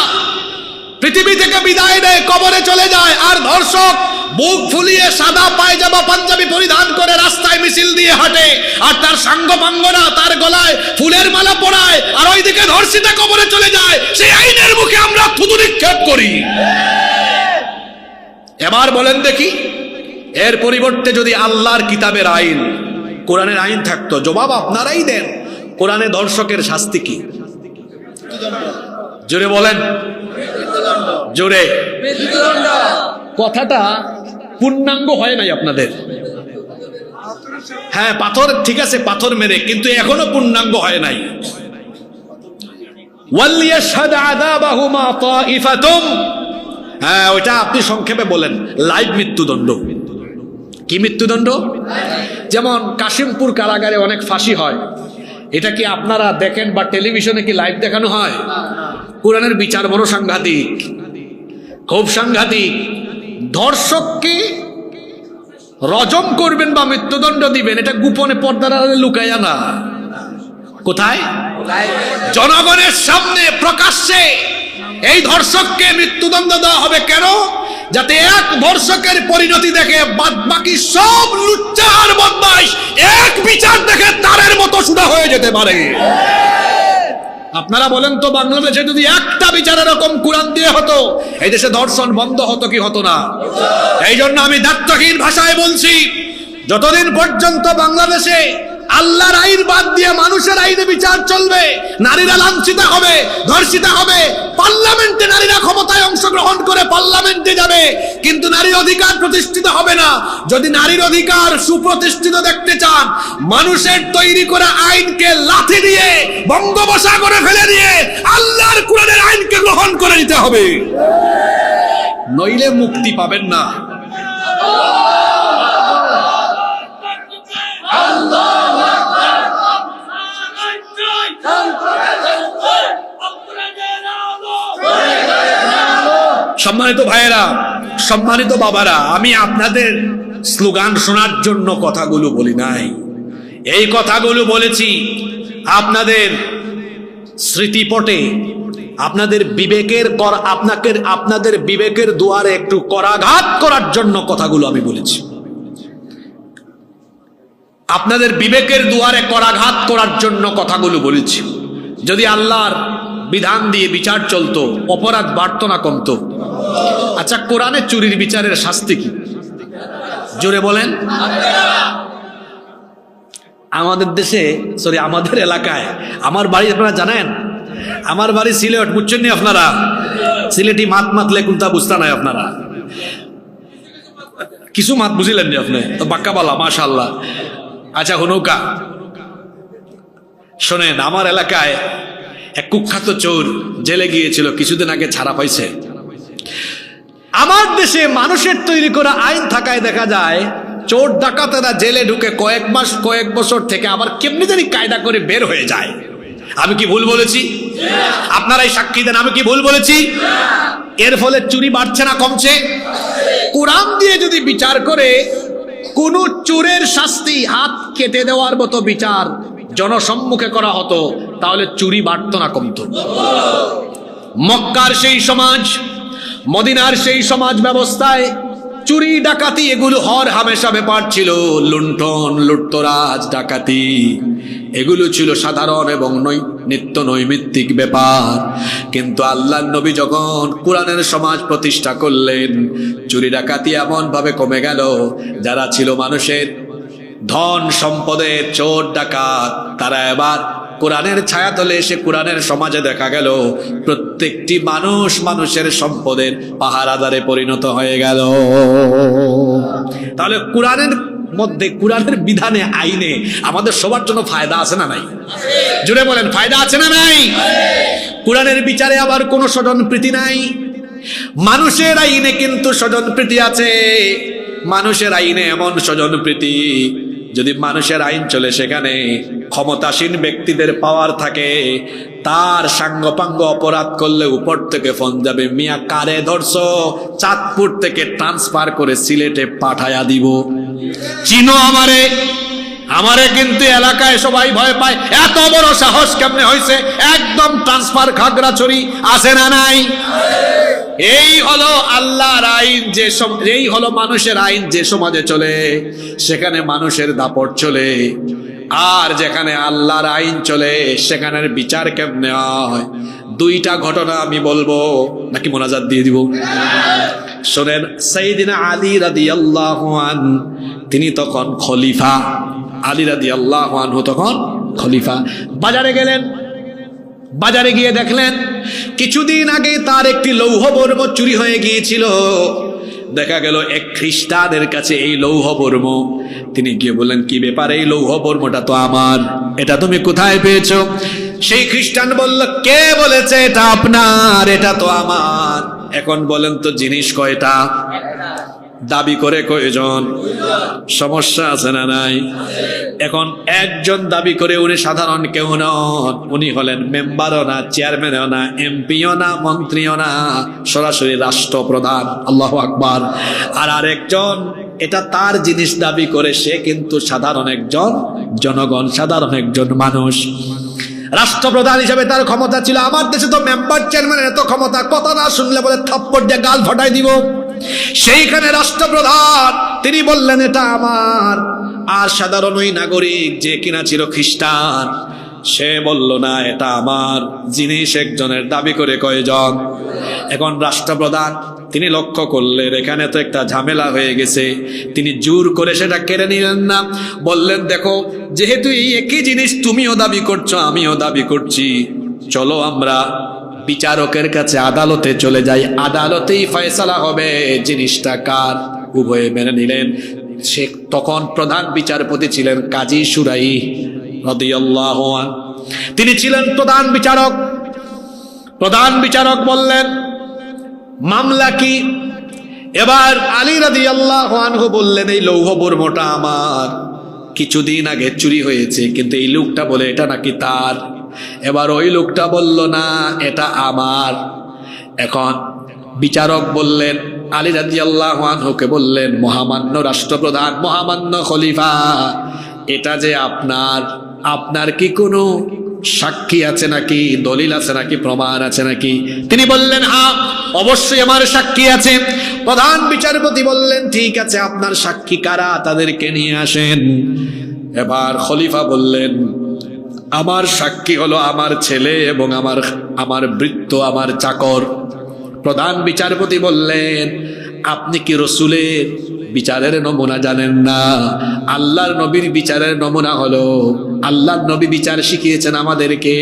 পৃথিবী থেকে বিদায় নেয়, কবরে চলে যায়, আর ধর্ষক বুক ফুলিয়ে সাদা পায়জামা পাঞ্জাবি পরিধান করে রাস্তায় মিছিল দিয়ে হাঁটে, আর তার সাঙ্গপাঙ্গরা তার গলায় ফুলের মালা পরায়, আর ওইদিকে ধর্ষিতা কবরে চলে যায়, সেই আইনের মুখে আমরা থুতু নিক্ষেপ করি। এবার বলেন দেখি, এর পরিবর্তে যদি আল্লাহর কিতাবের আইন, কোরআনের আইন থাকতো, জবাব আপনারাই দেন, কোরআনে ধর্ষকের শাস্তি কি? জোরে বলেন, জোরে। কথাটা পূর্ণাঙ্গ হয় নাই আপনাদের। হ্যাঁ, পাথর, ঠিক আছে, পাথর মেরে, কিন্তু এখনো পূর্ণাঙ্গ হয় নাই। ওয়ালিয়াশহাদ আযাবাহুমা তাইফাতুম, হ্যাঁ ওইটা আপনি সংক্ষেপে বলেন, লাইভ মৃত্যুদণ্ড। কি মৃত্যুদণ্ড? যেমন কাশিমপুর কারাগারে অনেক ফাঁসি হয়, এটা কি আপনারা দেখেন বা টেলিভিশনে কি লাইভ দেখানো হয়? কোরআনের বিচার বড় সাংঘাতিক, খুব সাংঘাতিক। ধর্ষককে রজম করবেন বা মৃত্যুদণ্ড দিবেন, এটা গোপনে পর্দার আড়ালে লুকাইয়া না, কোথায়? জনগণের সামনে প্রকাশ্যে এই ধর্ষককে মৃত্যুদণ্ড দেওয়া হবে। কেন? যাতে এক ধর্ষকের পরিণতি দেখে বাকি সব লুচ্চা আর বদমাইশ এক বিচার দেখে তারের মতো সুদা হয়ে যেতে পারে। আপনারা বলেন তো, বাংলাদেশে যদি একটা বিচার এরকম কোরআন দিয়ে হতো, এই দেশে ধর্ষণ বন্ধ হতো কি হতো না? এই জন্য আমি দায়িত্বহীন ভাষায় বলছি, যতদিন পর্যন্ত বাংলাদেশে আল্লাহর আইন বাদ দিয়ে মানুষের আইনে বিচার চলবে, নারীরা লাঞ্ছিত হবে, ধর্ষিত হবে, পার্লামেন্টে নারীরা ক্ষমতায় অংশগ্রহণ করে পার্লামেন্টে যাবে, কিন্তু নারীর অধিকার প্রতিষ্ঠিত হবে না। যদি নারীর অধিকার সুপ্রতিষ্ঠিত দেখতে চান, মানুষের তৈরি করা আইনকে লাথি দিয়ে বঙ্গোপসাগরে ফেলে দিয়ে আল্লাহর কোরআনের আইনকে গ্রহণ করে নিতে হবে, নইলে মুক্তি পাবেন না। সম্মানিত ভাইয়েরা, সম্মানিত বাবারা, আমি আপনাদের স্লোগান শোনার জন্য কথাগুলো বলি নাই, এই কথাগুলো বলেছি আপনাদের স্মৃতিপটে, আপনাদের বিবেকের আপনাদের বিবেকের দুয়ারে একটু করাঘাত করার জন্য কথাগুলো আমি বলেছি। আপনাদের বিবেকের দুয়ারে করাঘাত করার জন্য কথাগুলো বলেছি। যদি আল্লাহর বিধান দিয়ে বিচার চলতো, অপরাধ বাড়তো না কমতো? আচ্ছা, কোরআনে চুরির বিচারের শাস্তি কি? জোরে বলেন। আমাদের দেশে, সরি আমাদের এলাকায়, আমার বাড়ি আপনারা জানেন, আমার বাড়ি সিলেট, বুঝছেন নি আপনারা? সিলেটি মাত মাতলে কোনটা বুঝতা নাই আপনারা, কিছু মাত বুঝিলেন নি আপনি তো, বাক্কা বলা মাশাআল্লাহ। আচ্ছা হুনৌকা শোনেন, আমার এলাকায় এক কুখ্যাত চোর জেলে গিয়েছিল, কিছুদিন আগে ছাড়া পাইছে। আমার দেশে মানুষের তৈরি করা আইন থাকায় দেখা যায় চোর ডাকাতেরা জেলে ঢুকে কয়েক মাস কয়েক বছর থেকে আবার কেমনি জানি কায়দা করে বের হয়ে যায়। আমি কি ভুল বলেছি? আপনারাই সাক্ষী দেন, আমি কি ভুল বলেছি? এর ফলে চুরি বাড়ছে না কমছে? কোরআন দিয়ে যদি বিচার করে কোন চোরের শাস্তি হাত কেটে দেওয়ার মতো বিচার জনসম্মুখে করা হতো, তাহলে চুরি বাড়তো না কমতো? মক্কার সেই সমাজ, মদিনার সেই সমাজ ব্যবস্থায় চুরি ডাকাতি এগুলো হর হামেশা ব্যাপার ছিল। লুণ্ঠন, লুটতরাজ, ডাকাতি এগুলো ছিল সাধারণ এবং নিত্য নৈমিত্তিক ব্যাপার। কিন্তু আল্লাহর নবী যখন কোরআনের সমাজ প্রতিষ্ঠা করলেন, চুরি ডাকাতি এমন ভাবে কমে গেল, যারা ছিল মানুষের ধন সম্পদে চোর ডাকাত, তারা এবার কোরআনের ছায়াতলে এসে কোরআনের সমাজে দেখা গেল প্রত্যেকটি মানুষ মানুষের সম্পদের পাহারাদারে পরিণত হয়ে গেল। তাহলে কোরআনের মধ্যে, কোরআনের বিধানে, আইনে আমাদের সবার জন্য ফায়দা আছে না নাই? জুড়ে বলেন, ফায়দা আছে না নাই? কোরআনের বিচারে আবার কোনো স্বজনপ্রীতি নাই। মানুষের আইনে কিন্তু স্বজনপ্রীতি আছে। মানুষের আইনে এমন স্বজনপ্রীতি, যদি মানুষের আইন চলে সেখানে ক্ষমতাসীন ব্যক্তিদের পাওয়ার থাকে, তার সাঙ্গপাঙ্গ অপরাধ করলে উপর থেকে ফোন যাবে, মিয়া কারে ধরছো, চাঁদপুর থেকে ট্রান্সফার করে সিলেটে পাঠায়া দিব। চিনো আমারে? আমারে কিন্তু এলাকায় সবাই ভয় পায়, এত বড় সাহস কেমনে হয়েছে? একদম ট্রান্সফার খাগড়াছড়ি, আছে না নাই? এই হলো আল্লাহর আইন, এই হলো মানুষের আইন। যে সমাজে চলে সেখানে মানুষের দাপট চলে, আর যেখানে আল্লাহর আইন চলে সেখানের বিচার কেমনে হয়? দুইটা ঘটনা আমি বলবো, নাকি মোনাজাত দিয়ে দিব? শোনেন, সাইয়েদিনা আলী রাদিয়াল্লাহু আনহু তিনি তখন খলিফা। আলী রাদিয়াল্লাহু আনহু তখন খলিফা। বাজারে গেলেন, বাজারে গিয়ে দেখলেন কিছুদিন আগে তার একটি লৌহ বর্ম চুরি হয়ে গিয়েছিল। দেখা গেল এক খ্রিস্টানের কাছে এই লৌহ বর্ম। তিনি গিয়ে বললেন, কি ব্যাপার, এই লৌহ বর্মটা তো আমার, এটা তুমি কোথায় পেয়েছো? সেই খ্রিস্টান বলল, কে বলেছে এটা আপনার? এটা তো আমার। এখন বলেন তো জিনিস কয়টা? দাবি করে কয়জন? সমস্যা আছে না নাই? এখন একজন দাবি করে, উনি সাধারণ কেউ নন, উনি হলেন মেম্বারও না, চেয়ারম্যানও না, এমপিও না, মন্ত্রীও না, সরাসরি রাষ্ট্রপ্রধান। আল্লাহু আকবার। আর আরেকজন এটা তার জিনিস দাবি করে, সে কিন্তু সাধারণ একজন জনগণ, সাধারণ একজন মানুষ। রাষ্ট্রপ্রধান হিসেবে তার ক্ষমতা ছিল। আমার দেশে তো মেম্বার চেয়ারম্যানের এত ক্ষমতা, কথা না শুনলে বলে থাপ্পড় দিয়ে গাল ফাটাই দিব। সেইখানে রাষ্ট্রপ্রধান তিনি বললেন এটা আমার। আর সাধারণ ওই নাগরিক যে কিনা ছিল খ্রিস্টান, সে বলল না এটা আমার জিনিস। একজনের দাবি করে কয়জন? এখন রাষ্ট্রপ্রধান তিনি লক্ষ্য করলেন এখানে তো একটা ঝামেলা হয়ে গেছে, তিনি জোর করে সেটা কেড়ে নিলেন না। বললেন, দেখো, যেহেতু এই একই জিনিস তুমিও দাবি করছো, আমিও দাবি করছি, চলো আমরা বিচারকের কাছে আদালতে চলে যাই, আদালতেই ফয়সালা হবে জিনিসটা কার। উভয়ে মেনে নিলেন। সে তখন প্রধান বিচারপতি ছিলেন কাজী সুরাই রাদিয়াল্লাহু আনহু, তিনি ছিলেন প্রধান বিচারক। প্রধান বিচারক বললেন, মামলা কি? এবার আলী রাদিয়াল্লাহু আনহু বললেন, এই লৌহ বর্মটা আমার, কিছুদিন আগে চুরি হয়েছে, কিন্তু এই লোকটা বলে এটা নাকি তার। এবার ওই লোকটা বলল না এটা আমার। এখন বিচারক বললেন, আলী রাদিয়াল্লাহু আনহুকে বললেন, মহামান্য রাষ্ট্রপ্রধান, মহামান্য খলিফা, এটা যে আপনার, আপনার কি কোনো সাক্ষী আছে নাকি, দলিল আছে নাকি, প্রমাণ আছে নাকি? তিনি বললেন, হ্যাঁ অবশ্যই আমার সাক্ষী আছে। প্রধান বিচারপতি বললেন, ঠিক আছে, আপনার সাক্ষী কারা, তাদেরকে নিয়ে আসেন। এবার খলিফা বললেন, আমার সাক্ষী হলো আমার ছেলে এবং আমার ভৃত্য, আমার চাকর। প্রধান বিচারপতি বললেন, আপনি কি রসুলের বিচারের নমুনা জানেন না? আল্লাহর নবীর বিচারের নমুনা হলো, আল্লাহর নবী বিচার শিখিয়েছেন আমাদেরকে,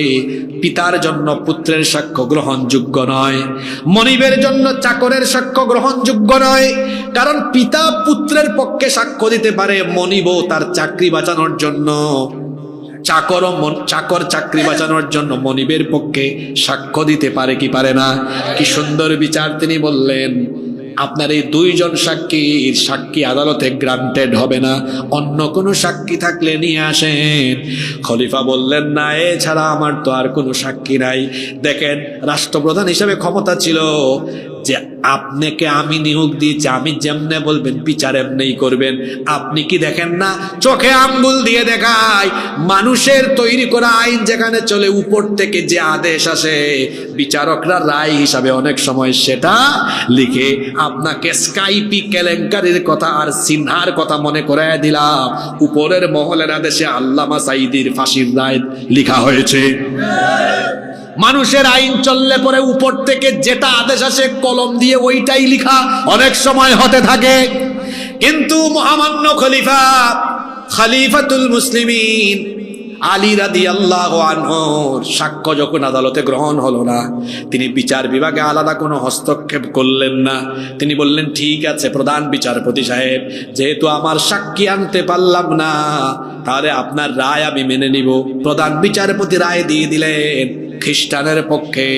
পিতার জন্য পুত্রের সাক্ষ্য গ্রহণযোগ্য নয়, মনিবের জন্য চাকরের সাক্ষ্য গ্রহণযোগ্য নয়। কারণ পিতা পুত্রের পক্ষে সাক্ষ্য দিতে পারে, মনিবও তার চাকরি বাঁচানোর জন্য, চাকর চাকরি বাঁচানোর জন্য মনিবের পক্ষে সাক্ষ্য দিতে পারে কি পারে না? কি সুন্দর বিচার! তিনি বললেন, আপনার এই দুইজন সাক্ষী আদালতে গ্রান্টেড হবে না, অন্য কোনো সাক্ষী থাকলে নিয়ে আসেন। খলিফা বললেন, না, এছাড়া আমার তো আর কোনো সাক্ষী নাই। দেখেন, রাষ্ট্রপ্রধান হিসেবে ক্ষমতা ছিল যে আপনাকে আমি নিয়োগ দিয়েছি, আমি যেমনে বলবেন বিচার এমনিই করবেন। আপনি কি দেখেন না, চোখে আঙ্গুল দিয়ে দেখায়, মানুষের তৈরি করা আইন যেখানে চলে, উপর থেকে যে আদেশ আসে, বিচারকরা রায় হিসাবে অনেক সময় সেটা লিখে। আপনাকে স্কাইপি কেলেঙ্কারির কথা আর সিনহার কথা মনে করায় দিলাম, উপরের মহলের আদেশে আল্লামা সাঈদীর ফাঁসির রায় লিখা হয়েছে। মানুষের আইন চললে পরে উপর থেকে যেটা আদেশ আসে কলম দিয়ে ওইটাই লিখা অনেক সময় হতে থাকে। কিন্তু মহামান্য খলিফা খলিফাতুল মুসলিমিন আলী রাদিয়াল্লাহু আনহুর সাক্ষ্য যখন আদালতে গ্রহণ হলো না, তিনি বিচার বিভাগে আলাদা কোনো হস্তক্ষেপ করলেন না। তিনি বললেন, ঠিক আছে প্রধান বিচারপতি সাহেব, যেহেতু আমার সাক্ষী আনতে পারলাম না, তাহলে আপনার রায় আমি মেনে নিব। প্রধান বিচারপতি রায় দিয়ে দিলেন খ্রিস্টানের পক্ষে,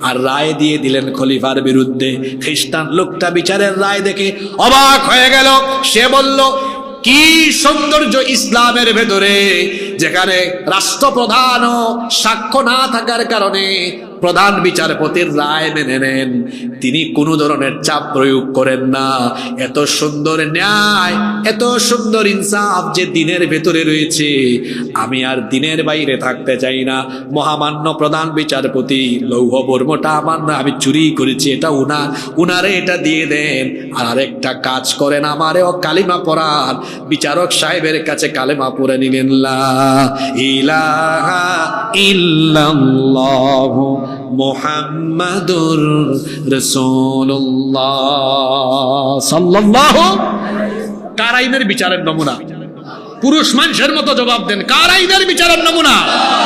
আর রায় দিয়ে দিলেন খলিফার বিরুদ্ধে। খ্রিস্টান লোকটা বিচারের রায় দেখে অবাক হয়ে গেল। সে বলল, কি সৌন্দর্য ইসলামের ভেতরে, যেখানে রাষ্ট্রপ্রধানও সাক্ষ্য না থাকার কারণে প্রধান বিচারপতির রায় মেনে নেন, তিনি কোনো ধরনের চাপ প্রয়োগ করেন না। এত সুন্দর ন্যায়, এত সুন্দর ইনসাফ যে দিনের ভেতরে রয়েছে, আমি আর দিনের বাইরে থাকতে চাই না। মহামান্য প্রধান বিচারপতি, লৌহ বর্মটা আমার না, আমি চুরি করেছি, এটা উনারে এটা দিয়ে দেন। আর আরেকটা কাজ করেন, আমারেও কালিমা পড়ান। বিচারক সাহেবের কাছে কালেমা পড়ে নিলেন, লা ইলাহা ইল্লাল্লাহু মুহাম্মাদুর রাসূলুল্লাহ সাল্লাল্লাহু। কার আইনের বিচারের নমুনা? পুরুষ মানুষের মতো জবাব দেন, কার আইনের বিচারের নমুনা?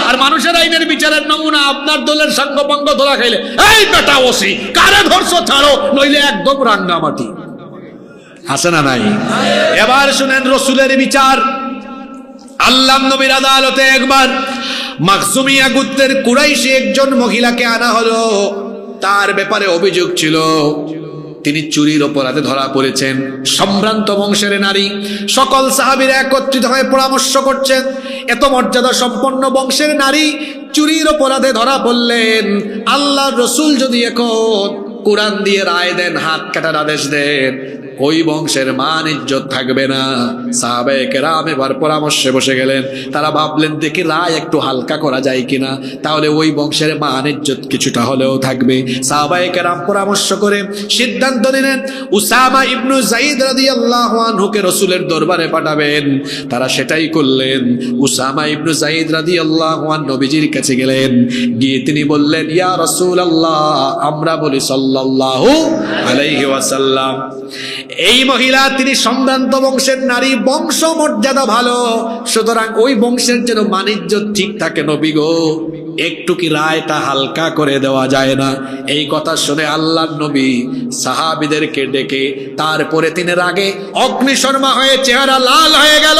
আর মানুষের আইনের বিচারের নমুনা আপনার দলের সঙ্গভঙ্গ ধরা খাইলে, এই বেটা ওসি, কারে ধরছো ছাড়ো, নইলে একদম রাঙ্গামাটি। আছে না নাই? এবার শুনেন রসুলের বিচার। আল্লাহ নবীর আদালতে একবার মাখজুমিয়া গোত্রের কুরাইশি একজন মহিলাকে আনা হলো। তার ব্যাপারে অভিযোগ ছিল তিনি চুরির অপরাধে ধরা পড়েছেন। সম্ভ্রান্ত বংশের নারী। সকল সাহাবীরা একত্রিত হয়ে পরামর্শ করছেন, এত মর্যাদা সম্পন্ন বংশের নারী চুরির অপরাধে ধরা পড়লেন। আল্লাহর রসুল যদি এখন কোরআন দিয়ে রায় দেন, হাত কাটার আদেশ দেন, ওই বংশের মান ইজ্জত থাকবে না। সাহাবায়ে কেরাম এবার পরামর্শে বসে গেলেন। তারা ভাবলেন, দেখি রায় একটু হালকা করা যায় কিনা, তাহলে ওই বংশের মান ইজ্জত কিছুটা হলেও থাকবে। সাহাবায়ে কেরাম পরামর্শ করে সিদ্ধান্ত নিলেন উসামা ইবনু যায়েদ রাদিয়াল্লাহু আনহুকে রাসূলের দরবারে পাঠাবেন। তারা সেটাই করলেন। উসামা ইবনু যায়েদ রাদিয়াল্লাহু আনহু নবীজির কাছে গেলেন। গিয়ে তিনি বললেন, ইয়া রাসূলুল্লাহ, আমরা বলি সাল্লাল্লাহু আলাইহি ওয়াসাল্লাম, এই মহিলা তিনি সম্ভ্রান্ত বংশের নারী, বংশ মর্যাদা ভালো, সুতরাং ওই বংশের যেন মানিজ্য ঠিক থাকে, নবী গো একটু কি রায়টা হালকা করে দেওয়া যায় না? এই কথা শুনে আল্লাহর নবী সাহাবীদেরকে ডেকে, তারপরে তিনি রাগে অগ্নিশর্মা হয়ে চেহারা লাল হয়ে গেল।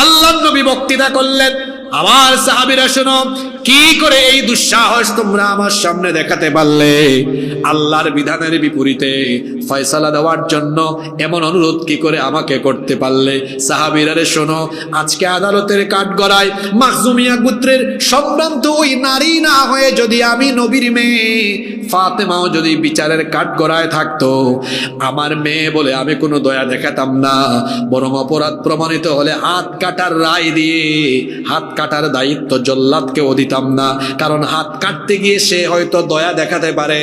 আল্লাহর নবী বক্তৃতা করলেন, আমার সাহাবীরা শোনো, কি করে এই দুঃসাহস তোমরা আমার সামনে দেখাতে পারলে? আল্লাহর বিধানের বিপরীতে ফয়সালা দেওয়ার জন্য এমন অনুরোধ কি করে আমাকে করতে পারলে? সাহাবীরা শোনো, আজকে আদালতের কাঠগড়ায় মাখজুমিয়া গোত্রের সম্ভ্রান্ত ওই নারী না হয়ে যদি আমি নবীর মেয়ে ফাতেমাও যদি বিচারের কাঠগড়ায় থাকতো, আমার মেয়ে বলে আমি কোনো দয়া দেখাতাম না, বরং অপরাধ প্রমাণিত হলে হাত কাটার রায় দিয়ে হাত কাটার দায়িত্ব জল্লাদকেও দিতাম না, কারণ হাত কাটতে গিয়ে সে হয়তো দয়া দেখাতে পারে।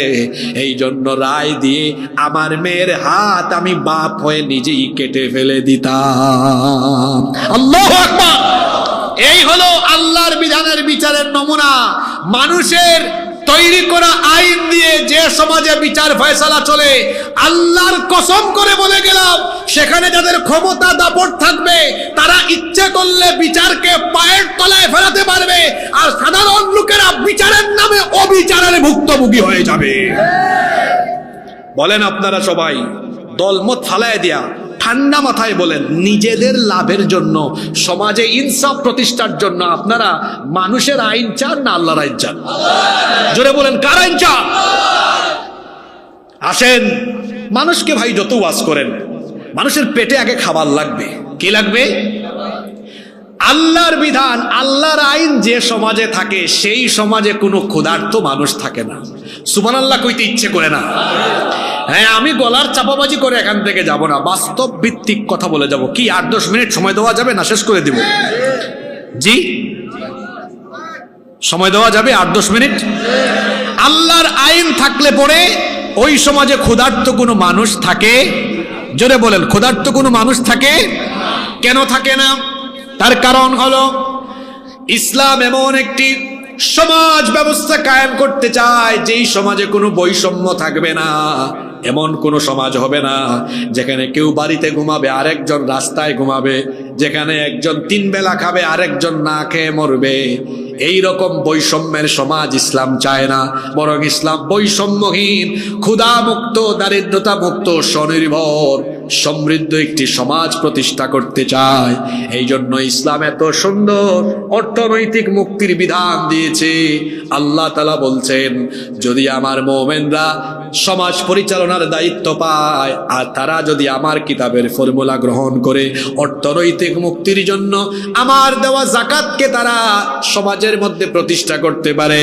এই জন্য রায় দিয়ে আমার মেয়ের হাত আমি বাপ হয়ে নিজেই কেটে ফেলে দিতাম। আল্লাহু আকবার! এই হলো আল্লাহর বিধানের বিচারের নমুনা। মানুষের তৈরি করা আইন দিয়ে যে সমাজে বিচার ফয়সালা চলে, আল্লাহর কসম করে বলে গেলাম, সেখানে যাদের ক্ষমতা দাপট থাকবে তারা ইচ্ছে করলে বিচারকে পায়ের তলায় ফেলাতে পারবে, আর সাধারণ লোকেরা বিচারের নামে অবিচারের ভুক্তভোগী হয়ে যাবে। বলেন আপনারা সবাই দলমত ফালায় দিয়া ঠান্ডা মাথায় বলেন, নিজেদের লাভের জন্য, সমাজে ইনসাফ প্রতিষ্ঠার জন্য আপনারা মানুষের আইন চান না আল্লাহর আইন চান? জোরে বলেন, কার আইন চান? আসেন, মানুষকে ভাই যত ওয়াজ করেন, মানুষের পেটে আগে খাবার লাগবে। কি লাগবে? আল্লাহর বিধান, আল্লাহর আইন যে সমাজে থাকে সেই সমাজে কোনো ক্ষুধার্ত মানুষ থাকে না। সুবহানাল্লাহ কইতে ইচ্ছে করে না। হ্যাঁ, আমি গলার চাপাবাজি করে এখান থেকে যাব না, বাস্তব ভিত্তিক কথা বলে যাব। কি 8-10 মিনিট সময় দেওয়া যাবে না? শেষ করে দিব। জি, সময় দেওয়া যাবে 8-10 মিনিট? আল্লাহর আইন থাকলে পরে ওই সমাজে ক্ষুধার্ত কোনো মানুষ থাকে? জোরে বলেন, ক্ষুধার্ত কোনো মানুষ থাকে? কেন থাকে না? তার কারণ হলো ইসলাম এমন একটি সমাজ ব্যবস্থা কায়েম করতে চায় যেই সমাজে কোনো বৈষম্য থাকবে না। এমন কোনো সমাজ হবে না যেখানে কেউ বাড়িতে ঘুমাবে, আরেকজন রাস্তায় ঘুমাবে, যেখানে একজন 3 বেলা খাবে আরেকজন না খেয়ে মরবে। এই রকম বৈষম্যের সমাজ ইসলাম চায় না, বরং ইসলাম বৈষম্যহীন, ক্ষুধা মুক্ত, দারিদ্রতা মুক্ত, স্বনির্ভর সমৃদ্ধ একটি সমাজ প্রতিষ্ঠা করতে চায়। এই জন্য ইসলাম এত সুন্দর অর্থনৈতিক মুক্তির বিধান দিয়েছে। আল্লাহ তাআলা বলছেন, যদি আমার মুমিনরা সমাজ পরিচালনার দায়িত্ব পায় আর তারা যদি আমার কিতাবের ফর্মুলা গ্রহণ করে অর্থনৈতিক মুক্তির জন্য আমার দেওয়া যাকাতকে তারা সমাজের মধ্যে প্রতিষ্ঠা করতে পারে,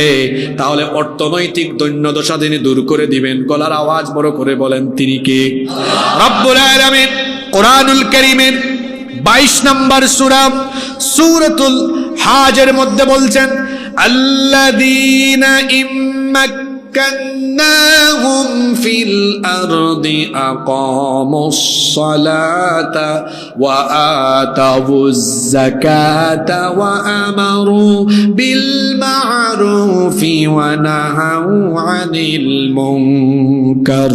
তাহলে অর্থনৈতিক দৈন্যদশা তিনি দূর করে দিবেন। গলার আওয়াজ বড় করে বলেন, তিনি কে? রব্বুল আলামিন কোরআনুল কারীমের 22 নম্বর সূরা সূরাতুল হাজের মধ্যে বলছেন, আল্লাযীনা ইম্মাক্কান্নাহুম ফিল আরদি আকামুস সালাতা ওয়া আতাউয যাকাতা ওয়া আমারু বিল মা'রুফি ওয়া নাহাউ আনিল মুনকার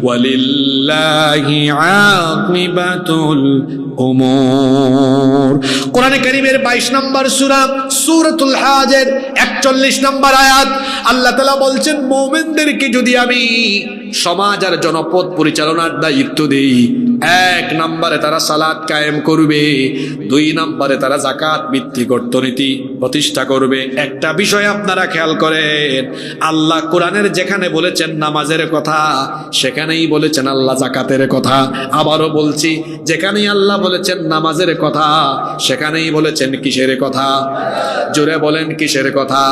ওয়ালিল্লাহি আকিবাতুল উমুর। কোরআনে কারীমের 22 নম্বর সূরা সূরাতুল হাজের 41 নম্বর আয়াত। আল্লাহ তাআলা বলছেন, মুমিনদেরকে যদি আমি সমাজ আর জনপদ পরিচালনার দায়িত্ব দেই, 1 নম্বরে তারা সালাত কায়েম করবে, 2 নম্বরে তারা যাকাত ভিত্তিক অর্থনীতি প্রতিষ্ঠা করবে। একটা বিষয় আপনারা খেয়াল করেন, আল্লাহ কোরআনের যেখানে বলেছেন নামাজের কথা, সেখানেই বলেছেন আল্লাহ যাকাতের কথা। আবারও বলছি, যেখানেই আল্লাহ বলেছেন নামাজের কথা, সেখানেই বলেছেন কিসের কথা? জোরে বলেন, কিসের কথা?